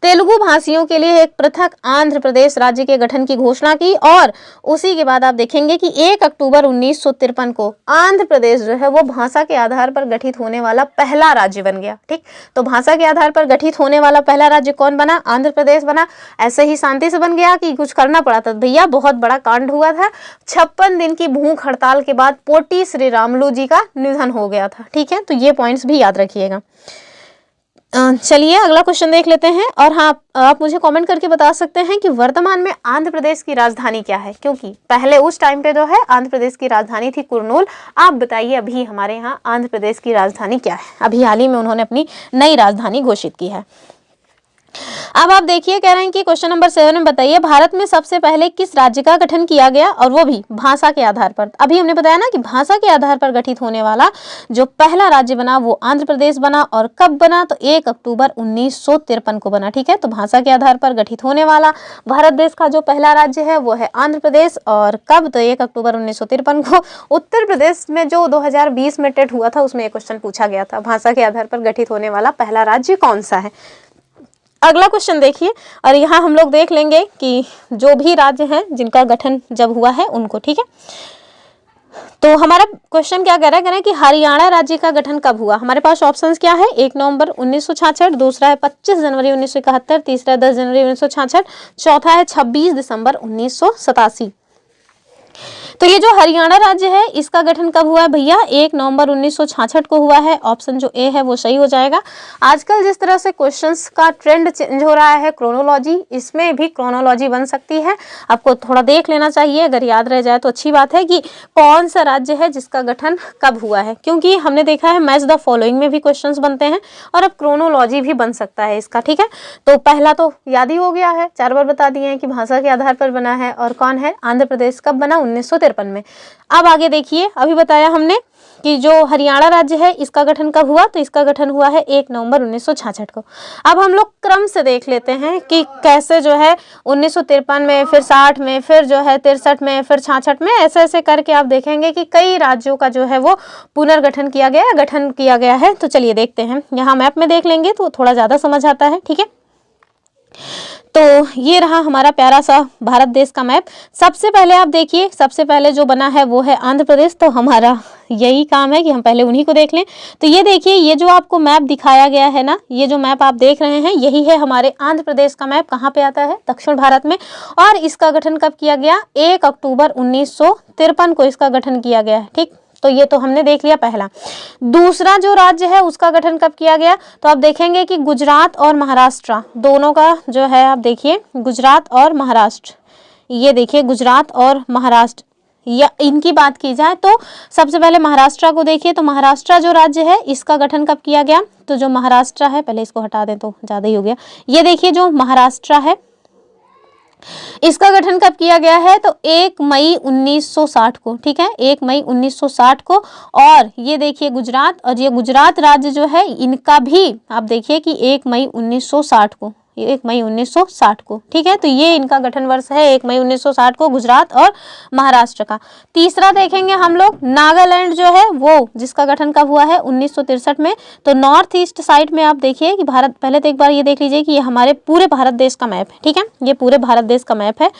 तेलुगु भाषियों के लिए एक पृथक आंध्र प्रदेश राज्य के गठन की घोषणा की और उसी के बाद आप देखेंगे कि 1 अक्टूबर 1953 को आंध्र प्रदेश जो है वो भाषा के आधार पर गठित होने वाला पहला राज्य बन गया, ठीक। तो भाषा के आधार पर गठित होने वाला पहला राज्य कौन बना, आंध्र प्रदेश बना। ऐसे ही शांति से बन गया कि कुछ करना पड़ा था भैया, बहुत बड़ा कांड हुआ था। 56 दिन की भूख हड़ताल के बाद पोटी श्री रामुलु जी का निधन हो गया था, ठीक है। तो ये पॉइंट्स भी याद रखिएगा। चलिए अगला क्वेश्चन देख लेते हैं। और हाँ, आप मुझे कमेंट करके बता सकते हैं कि वर्तमान में आंध्र प्रदेश की राजधानी क्या है, क्योंकि पहले उस टाइम पे जो है आंध्र प्रदेश की राजधानी थी कुर्नूल। आप बताइए अभी हमारे यहाँ आंध्र प्रदेश की राजधानी क्या है। अभी हाल ही में उन्होंने अपनी नई राजधानी घोषित की है। अब आप देखिए, कह रहे हैं कि क्वेश्चन नंबर 7 में बताइए भारत में सबसे पहले किस राज्य का गठन किया गया, और वो भी भाषा के आधार पर। अभी हमने बताया ना कि भाषा के आधार पर गठित होने वाला जो पहला राज्य बना वो आंध्र प्रदेश बना। और कब बना, तो 1 अक्टूबर 1953 को बना, ठीक है। तो भाषा के आधार पर गठित होने वाला भारत देश का जो पहला राज्य है वो है आंध्र प्रदेश। और कब, तो 1 अक्टूबर 1953 को। उत्तर प्रदेश में जो 2020 में टेट हुआ था उसमें एक क्वेश्चन पूछा गया था, भाषा के आधार पर गठित होने वाला पहला राज्य कौन सा है। अगला क्वेश्चन देखिए, और यहाँ हम लोग देख लेंगे कि जो भी राज्य हैं जिनका गठन जब हुआ है उनको, ठीक है। तो हमारा क्वेश्चन क्या कह रहा है कि हरियाणा राज्य का गठन कब हुआ। हमारे पास ऑप्शंस क्या है, 1 नवंबर 1966, दूसरा है 25 जनवरी 1971, तीसरा 10 जनवरी 1966, चौथा है 26 दिसंबर 1987। तो ये जो हरियाणा राज्य है इसका गठन कब हुआ है भैया? 1 नवंबर 1966 को हुआ है। ऑप्शन जो ए है वो सही हो जाएगा। आजकल जिस तरह से क्वेश्चंस का ट्रेंड चेंज हो रहा है, क्रोनोलॉजी, इसमें भी क्रोनोलॉजी बन सकती है। आपको थोड़ा देख लेना चाहिए, अगर याद रह जाए तो अच्छी बात है कि कौन सा राज्य है जिसका गठन कब हुआ है, क्योंकि हमने देखा है मैच द फॉलोइंग में भी क्वेश्चंस बनते हैं और अब क्रोनोलॉजी भी बन सकता है इसका। ठीक है, तो पहला तो याद ही हो गया है, 4 बार बता दिए हैं कि भाषा के आधार पर बना है और कौन है? आंध्र प्रदेश। कब बना? 1953 में। अब आगे देखिए, अभी बताया हमने कि जो हरियाणा राज्य है इसका गठन कब हुआ, तो इसका गठन हुआ है 1 नवंबर 1966 को। अब हम लोग क्रम से देख लेते हैं कि कैसे जो है 1953 में, फिर 60 में, फिर जो है 63 में, फिर 66 में, ऐसे ऐसे करके आप देखेंगे कि कई राज्यों का जो है वो पुनर्गठन किया गया, गठन किया गया है। तो चलिए देखते हैं, यहाँ मैप में देख लेंगे तो थोड़ा ज्यादा समझ आता है। ठीक है, तो ये रहा हमारा प्यारा सा भारत देश का मैप। सबसे पहले आप देखिए, सबसे पहले जो बना है वो है आंध्र प्रदेश, तो हमारा यही काम है कि हम पहले उन्हीं को देख लें। तो ये देखिए, ये जो आपको मैप दिखाया गया है ना, ये जो मैप आप देख रहे हैं यही है हमारे आंध्र प्रदेश का मैप। कहाँ पे आता है? दक्षिण भारत में। और इसका गठन कब किया गया? 1 अक्टूबर 1953 को इसका गठन किया गया है। ठीक, तो ये तो हमने देख लिया पहला। दूसरा जो राज्य है उसका गठन कब किया गया, तो आप देखेंगे कि गुजरात और महाराष्ट्र दोनों का जो है, आप देखिए गुजरात और महाराष्ट्र, ये देखिए गुजरात और महाराष्ट्र, या इनकी बात की जाए तो सबसे पहले महाराष्ट्र को देखिए। तो महाराष्ट्र जो राज्य है इसका गठन कब किया गया, तो जो महाराष्ट्र है, पहले इसको हटा दें तो ज्यादा ही हो गया, ये देखिए जो महाराष्ट्र है इसका गठन कब किया गया है, तो 1 मई 1960 को। ठीक है, 1 मई 1960 को। और ये देखिए गुजरात, और ये गुजरात राज्य जो है इनका भी आप देखिए कि 1 मई 1960 को, 1 मई 1960 को। ठीक है, तो ये इनका गठन वर्ष है 1 मई 1960 को, गुजरात और महाराष्ट्र का। तीसरा देखेंगे हम लोग नागालैंड जो है वो, जिसका गठन कब हुआ है? 1963 में। तो नॉर्थ ईस्ट साइड में आप देखिए कि भारत, पहले तो एक बार ये देख लीजिए कि ये हमारे पूरे भारत देश का मैप है। ठीक है, ये पूरे भारत देश का मैप है।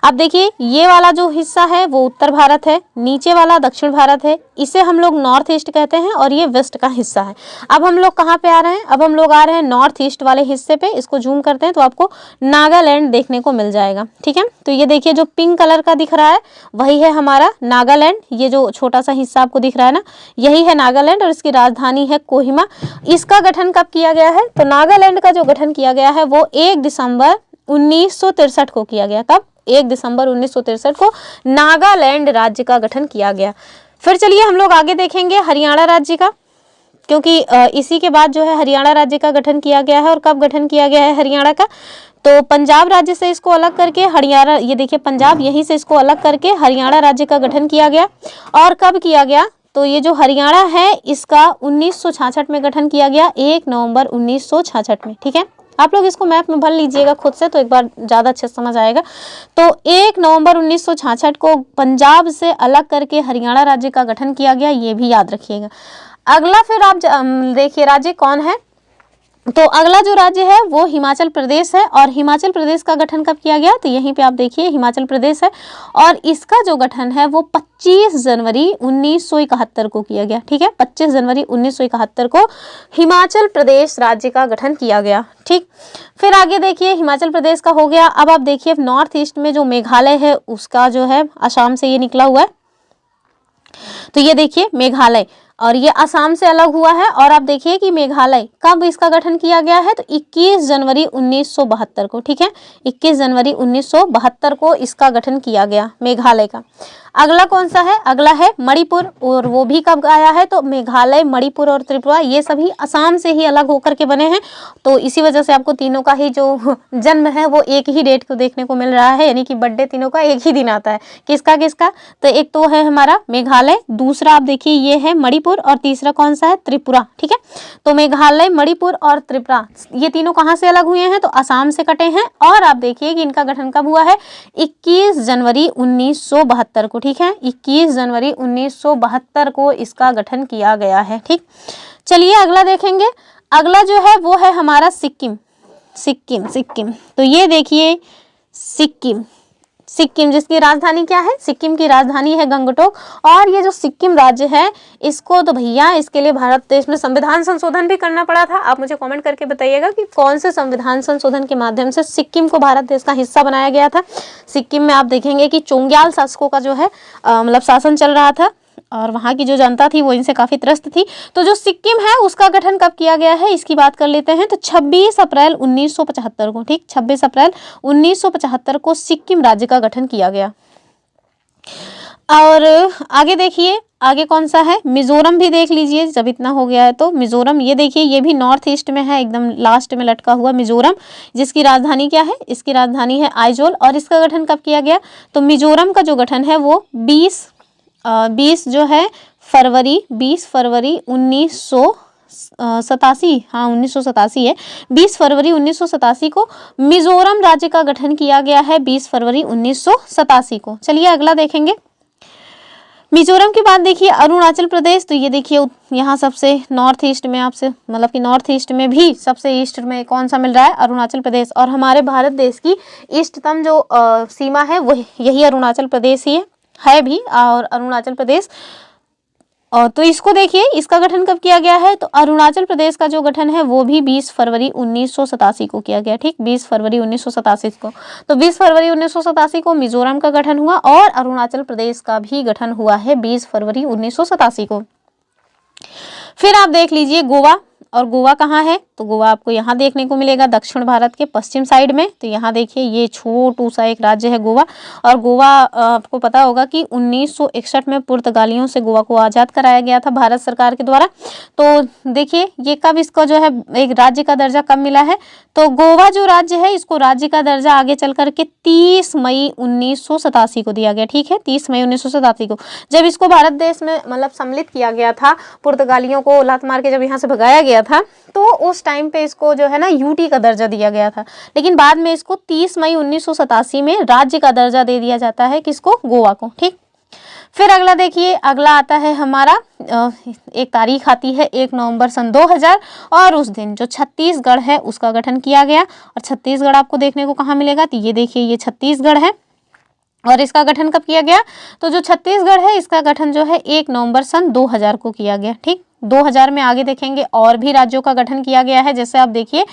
अब देखिए ये वाला जो हिस्सा है वो उत्तर भारत है, नीचे वाला दक्षिण भारत है, इसे हम लोग नॉर्थ ईस्ट कहते हैं, और ये वेस्ट का हिस्सा है। अब हम लोग कहाँ पे आ रहे हैं? अब हम लोग आ रहे हैं नॉर्थ ईस्ट वाले हिस्से पे। इसको जूम करते हैं तो आपको नागालैंड देखने को मिल जाएगा। ठीक है, तो ये देखिए जो पिंक कलर का दिख रहा है वही है हमारा नागालैंड। ये जो छोटा सा हिस्सा आपको दिख रहा है ना, यही है नागालैंड, और इसकी राजधानी है कोहिमा। इसका गठन कब किया गया है? तो नागालैंड का जो गठन किया गया है वो 1 दिसंबर 1963 को किया गया। कब? 1 दिसंबर 1963 को नागालैंड राज्य का गठन किया गया। फिर चलिए हम लोग आगे देखेंगे हरियाणा राज्य का, क्योंकि इसी के बाद जो है हरियाणा राज्य का गठन किया गया है। और कब गठन किया गया है हरियाणा का? तो पंजाब राज्य से इसको अलग करके हरियाणा, ये देखिए पंजाब, यहीं से इसको अलग करके हरियाणा राज्य का गठन किया गया। और कब किया गया? तो ये जो हरियाणा है इसका 1966 में गठन किया गया, 1 नवंबर 1966 में। ठीक है, आप लोग इसको मैप में भर लीजिएगा खुद से तो एक बार ज़्यादा अच्छे से समझ आएगा। तो 1 नवंबर 1966 को पंजाब से अलग करके हरियाणा राज्य का गठन किया गया, ये भी याद रखिएगा। अगला फिर आप देखिए राज्य कौन है, तो अगला जो राज्य है वो हिमाचल प्रदेश है। और हिमाचल प्रदेश का गठन कब किया गया? तो यहीं पे आप देखिए हिमाचल प्रदेश है, और इसका जो गठन है वो 25 जनवरी 1971 को किया गया। ठीक है, 25 जनवरी 1971 को हिमाचल प्रदेश राज्य का गठन किया गया। ठीक, फिर आगे देखिए हिमाचल प्रदेश का हो गया। अब आप देखिए नॉर्थ ईस्ट में जो मेघालय है उसका जो है असम से ये निकला हुआ है, तो ये देखिए मेघालय, और ये असम से अलग हुआ है। और आप देखिए कि मेघालय कब इसका गठन किया गया है, तो 21 जनवरी 1972 को। ठीक है, 21 जनवरी 1972 को इसका गठन किया गया मेघालय का। अगला कौन सा है? अगला है मणिपुर, और वो भी कब आया है? तो मेघालय, मणिपुर और त्रिपुरा ये सभी असम से ही अलग होकर के बने हैं, तो इसी वजह से आपको तीनों का ही जो जन्म है वो एक ही डेट को देखने को मिल रहा है, यानी कि बर्थडे तीनों का एक ही दिन आता है। किसका किसका? तो एक तो है हमारा मेघालय, दूसरा आप देखिए ये है मणिपुर, और तीसरा कौन सा है? त्रिपुरा। ठीक है, तो मेघालय, मणिपुर और त्रिपुरा ये तीनों कहाँ से अलग हुए हैं? तो असम से कटे हैं। और आप देखिए कि इनका गठन कब हुआ है? 21 जनवरी 1972 को। ठीक है, 21 जनवरी 1972 को इसका गठन किया गया है। ठीक, चलिए अगला देखेंगे। अगला जो है वो है हमारा सिक्किम। सिक्किम, तो ये देखिए सिक्किम, सिक्किम, जिसकी राजधानी क्या है, सिक्किम की राजधानी है गंगटोक। और ये जो सिक्किम राज्य है इसको तो भैया इसके लिए भारत देश में संविधान संशोधन भी करना पड़ा था। आप मुझे कमेंट करके बताइएगा कि कौन से संविधान संशोधन के माध्यम से सिक्किम को भारत देश का हिस्सा बनाया गया था। सिक्किम में आप देखेंगे कि चोंग्याल शासकों का जो है मतलब शासन चल रहा था और वहाँ की जो जनता थी वो इनसे काफ़ी त्रस्त थी। तो जो सिक्किम है उसका गठन कब किया गया है इसकी बात कर लेते हैं। तो 26 अप्रैल 1975 को, ठीक, 26 अप्रैल 1975 को सिक्किम राज्य का गठन किया गया। और आगे देखिए, आगे कौन सा है, मिजोरम भी देख लीजिए जब इतना हो गया है तो। मिजोरम ये देखिए, ये भी नॉर्थ ईस्ट में है, एकदम लास्ट में लटका हुआ मिजोरम, जिसकी राजधानी क्या है, इसकी राजधानी है आइजोल। और इसका गठन कब किया गया, तो मिजोरम का जो गठन है वो 20 जो है फरवरी 20 फरवरी 1987, हाँ 1987 है, 20 फरवरी 1987 को मिजोरम राज्य का गठन किया गया है, 20 फरवरी 1987 को। चलिए अगला देखेंगे। मिजोरम की बात देखिए, अरुणाचल प्रदेश, तो ये देखिए यहाँ सबसे नॉर्थ ईस्ट में आपसे मतलब कि नॉर्थ ईस्ट में भी सबसे ईस्ट में कौन सा मिल रहा है, अरुणाचल प्रदेश। और हमारे भारत देश की इष्टतम जो सीमा है वो यही अरुणाचल प्रदेश ही है भी, और अरुणाचल प्रदेश। और तो इसको देखिए, इसका गठन कब किया गया है, तो अरुणाचल प्रदेश का जो गठन है वो भी 20 फरवरी 1987 को किया गया, ठीक, 20 फरवरी 1987 को। तो 20 फरवरी 1987 को मिजोरम का गठन हुआ और अरुणाचल प्रदेश का भी गठन हुआ है 20 फरवरी 1987 को। फिर आप देख लीजिए गोवा, और गोवा कहाँ है, तो गोवा आपको यहाँ देखने को मिलेगा दक्षिण भारत के पश्चिम साइड में। तो यहाँ देखिए ये छोटू सा एक राज्य है गोवा। और गोवा आपको पता होगा कि 1961 में पुर्तगालियों से गोवा को आज़ाद कराया गया था भारत सरकार के द्वारा। तो देखिए ये कब इसको जो है एक राज्य का दर्जा कब मिला है, तो गोवा जो राज्य है इसको राज्य का दर्जा आगे चल करके 30 मई 1987 को दिया गया, ठीक है, 30 मई 1987 को, जब इसको भारत देश में मतलब सम्मिलित किया गया था, पुर्तगालियों को लात मार के जब यहाँ से भगाया गया था, तो उस टाइम पे इसको जो है ना यूटी का दर्जा दिया गया था। लेकिन बाद में इसको 30 मई 1987 में राज्य का दर्जा दे दिया जाता है, किसको, गोवा को, ठीक। फिर अगला देखिए, अगला आता है हमारा एक तारीख आती है 1 नवंबर सन 2000, और उस दिन जो छत्तीसगढ़ है उसका गठन किया गया। और छत्तीसगढ़ आपको देखने को कहाँ मिलेगा, तो ये देखिए ये छत्तीसगढ़ है और इसका गठन कब किया गया, तो जो छत्तीसगढ़ है इसका गठन जो है 1 नवंबर सन 2000 को किया गया, ठीक। 2000 में आगे देखेंगे और भी राज्यों का गठन किया गया है, जैसे आप देखिए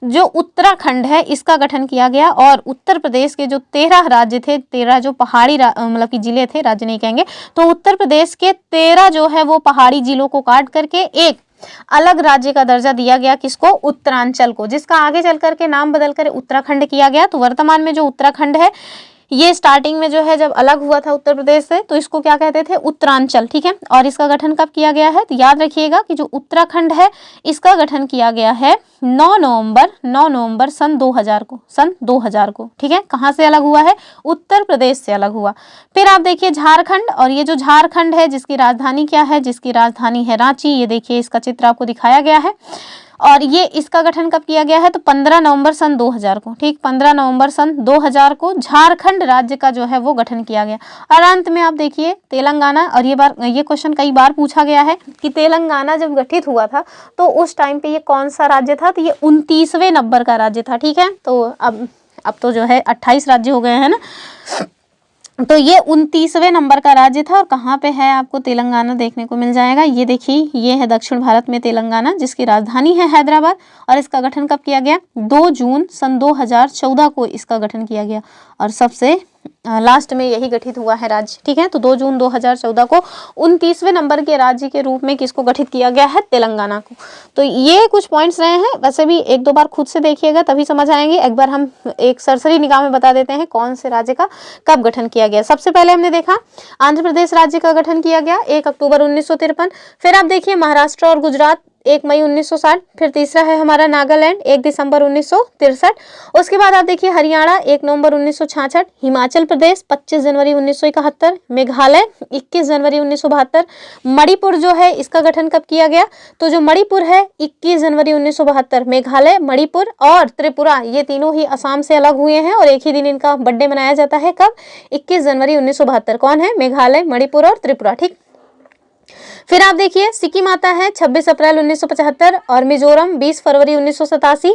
जो उत्तराखंड है इसका गठन किया गया, और उत्तर प्रदेश के जो 13 राज्य थे, 13 जो पहाड़ी मतलब कि जिले थे, राज्य नहीं कहेंगे, तो उत्तर प्रदेश के 13 जो है वो पहाड़ी जिलों को काट करके एक अलग राज्य का दर्जा दिया गया, किसको, उत्तरांचल को, जिसका आगे चल करके नाम बदल कर उत्तराखंड किया गया। तो वर्तमान में जो उत्तराखंड है ये स्टार्टिंग में जो है जब अलग हुआ था उत्तर प्रदेश से, तो इसको क्या कहते थे, उत्तरांचल, ठीक है। और इसका गठन कब किया गया है, तो याद रखिएगा कि जो उत्तराखंड है इसका गठन किया गया है 9 नवंबर सन 2000 को, ठीक है। कहाँ से अलग हुआ है, उत्तर प्रदेश से अलग हुआ। फिर आप देखिए झारखंड, और ये जो झारखंड है जिसकी राजधानी क्या है, जिसकी राजधानी है रांची, ये देखिए इसका चित्र आपको दिखाया गया है। और ये इसका गठन कब किया गया है, तो 15 नवंबर सन 2000 को, ठीक, 15 नवंबर सन 2000 को झारखंड राज्य का जो है वो गठन किया गया। और अंत में आप देखिए तेलंगाना, और ये क्वेश्चन कई बार पूछा गया है कि तेलंगाना जब गठित हुआ था तो उस टाइम पे ये कौन सा राज्य था, तो ये 29वें नंबर का राज्य था, ठीक है। तो अब तो जो है 28 राज्य हो गए हैं ना, तो ये 29वें नंबर का राज्य था। और कहाँ पे है, आपको तेलंगाना देखने को मिल जाएगा, ये देखिए ये है दक्षिण भारत में तेलंगाना, जिसकी राजधानी है हैदराबाद। और इसका गठन कब किया गया, 2 जून सन 2014 को इसका गठन किया गया, और सबसे लास्ट में यही गठित हुआ है राज्य, ठीक है। तो 2 जून 2014 को 29वें नंबर के राज्य के रूप में किसको गठित किया गया है, तेलंगाना को। तो ये कुछ पॉइंट्स रहे हैं, वैसे भी 1-2 बार खुद से देखिएगा तभी समझ आएंगे। एक बार हम एक सरसरी निगाह में बता देते हैं कौन से राज्य का कब गठन किया गया। सबसे पहले हमने देखा आंध्र प्रदेश राज्य का गठन किया गया 1 अक्टूबर 1953। फिर आप देखिए महाराष्ट्र और गुजरात 1 मई 1960। फिर तीसरा है हमारा नागालैंड 1 दिसंबर 1963। उसके बाद आप देखिए हरियाणा 1 नवंबर 1966, हिमाचल प्रदेश 25 जनवरी 1971, मेघालय 21 जनवरी 1972। मणिपुर जो है इसका गठन कब किया गया, तो जो मणिपुर है 21 जनवरी 1972। मेघालय, मणिपुर और त्रिपुरा ये तीनों ही असम से अलग हुए हैं और एक ही दिन इनका बर्थडे मनाया जाता है, कब, 21 जनवरी 1972। कौन है, मेघालय, मणिपुर और त्रिपुरा, ठीक। फिर आप देखिए सिक्किम आता है 26 अप्रैल 1975 और मिजोरम 20 फरवरी 1987।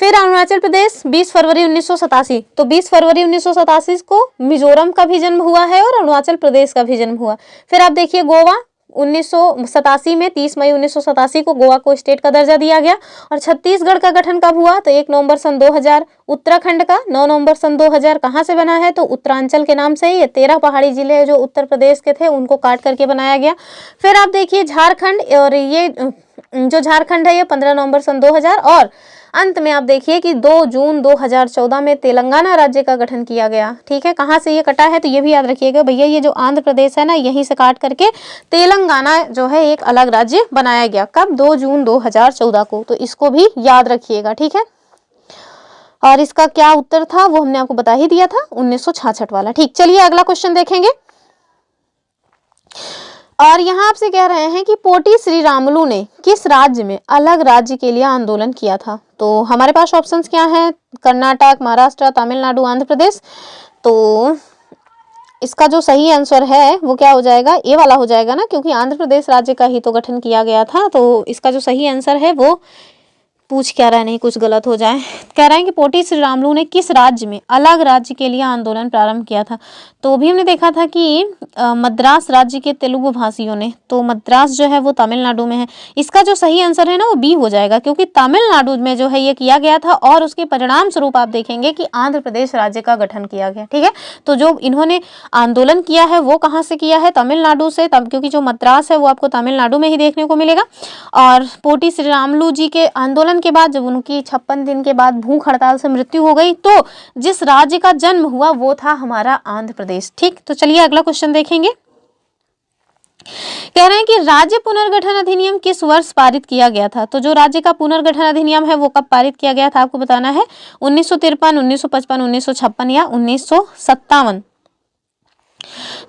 फिर अरुणाचल प्रदेश 20 फरवरी 1987, तो 20 फरवरी 1987 को मिजोरम का भी जन्म हुआ है और अरुणाचल प्रदेश का भी जन्म हुआ। फिर आप देखिए गोवा 1987 में 30 मई 1987 को गोवा को स्टेट का दर्जा दिया गया। और छत्तीसगढ़ का गठन कब हुआ, तो 1 नवंबर सन 2000। उत्तराखंड का 9 नवंबर सन 2000 कहाँ से बना है, तो उत्तरांचल के नाम से ही। ये 13 पहाड़ी जिले जो उत्तर प्रदेश के थे उनको काट करके बनाया गया। फिर आप देखिए झारखंड, और ये जो झारखंड है ये 15 नवंबर सन 2000। और अंत में आप देखिए कि 2 जून 2014 में तेलंगाना राज्य का गठन किया गया। ठीक है, कहाँ से ये कटा है, तो ये भी याद रखिएगा भैया, ये जो आंध्र प्रदेश है ना, यहीं से काट करके तेलंगाना जो है एक अलग राज्य बनाया गया। कब, 2 जून 2014 को। तो इसको भी याद रखिएगा। ठीक है, और इसका क्या उत्तर था वो हमने आपको बता ही दिया था, 1966 वाला। ठीक, चलिए अगला क्वेश्चन देखेंगे। और यहाँ आपसे कह रहे हैं कि पोटी श्रीरामुलु ने किस राज्य में अलग राज्य के लिए आंदोलन किया था। तो हमारे पास ऑप्शंस क्या हैं, कर्नाटक, महाराष्ट्र, तमिलनाडु, आंध्र प्रदेश। तो इसका जो सही आंसर है वो क्या हो जाएगा, ए वाला हो जाएगा ना, क्योंकि आंध्र प्रदेश राज्य का ही तो गठन किया गया था। तो इसका जो सही आंसर है वो पूछ क्या रहा है, नहीं कुछ गलत हो जाए। कह रहे हैं कि पोटी श्रीरामुलु ने किस राज्य में अलग राज्य के लिए आंदोलन प्रारंभ किया था। तो भी हमने देखा था कि मद्रास राज्य के तेलुगु भाषियों ने, तो मद्रास जो है वो तमिलनाडु में है। इसका जो सही आंसर है ना वो बी हो जाएगा, क्योंकि तमिलनाडु में जो है ये किया गया था और उसके परिणाम स्वरूप आप देखेंगे कि आंध्र प्रदेश राज्य का गठन किया गया। ठीक है, तो जो इन्होंने आंदोलन किया है वो कहाँ से किया है, तमिलनाडु से, तब क्योंकि जो मद्रास है वो आपको तमिलनाडु में ही देखने को मिलेगा। और पोटी श्रीरामुलु जी के आंदोलन के बाद जब उनकी 56 दिन के बाद भूख हड़ताल से मृत्यु हो गई, तो जिस राज्य का जन्म हुआ वो था हमारा आंध्र प्रदेश। ठीक, तो चलिए अगला क्वेश्चन देखेंगे। कह रहे हैं कि राज्य पुनर्गठन अधिनियम किस वर्ष पारित किया गया था। तो जो राज्य का पुनर्गठन अधिनियम है वो कब पारित किया गया था आपको बताना है, 1953, 1955, 1956 या 1957।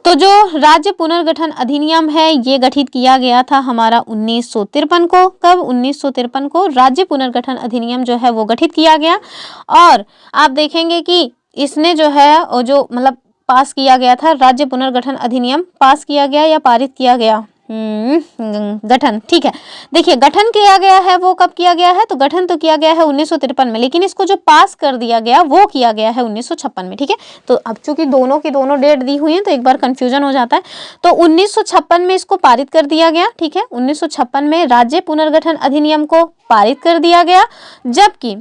तो जो राज्य पुनर्गठन अधिनियम है ये गठित किया गया था हमारा 1953 को। कब, 1953 को राज्य पुनर्गठन अधिनियम जो है वो गठित किया गया। और आप देखेंगे कि इसने जो है जो मतलब पास किया गया था, राज्य पुनर्गठन अधिनियम पास किया गया या पारित किया गया, गठन। ठीक है, देखिए गठन किया गया है वो कब किया गया है, तो गठन तो किया गया है 1953 में, लेकिन इसको जो पास कर दिया गया वो किया गया है 1956 में। ठीक है, तो अब चूंकि दोनों की दोनों डेट दी हुई है तो एक बार कंफ्यूजन हो जाता है। तो 1956 में इसको पारित कर दिया गया। ठीक है, 1956 में राज्य पुनर्गठन अधिनियम को पारित कर दिया गया। जबकि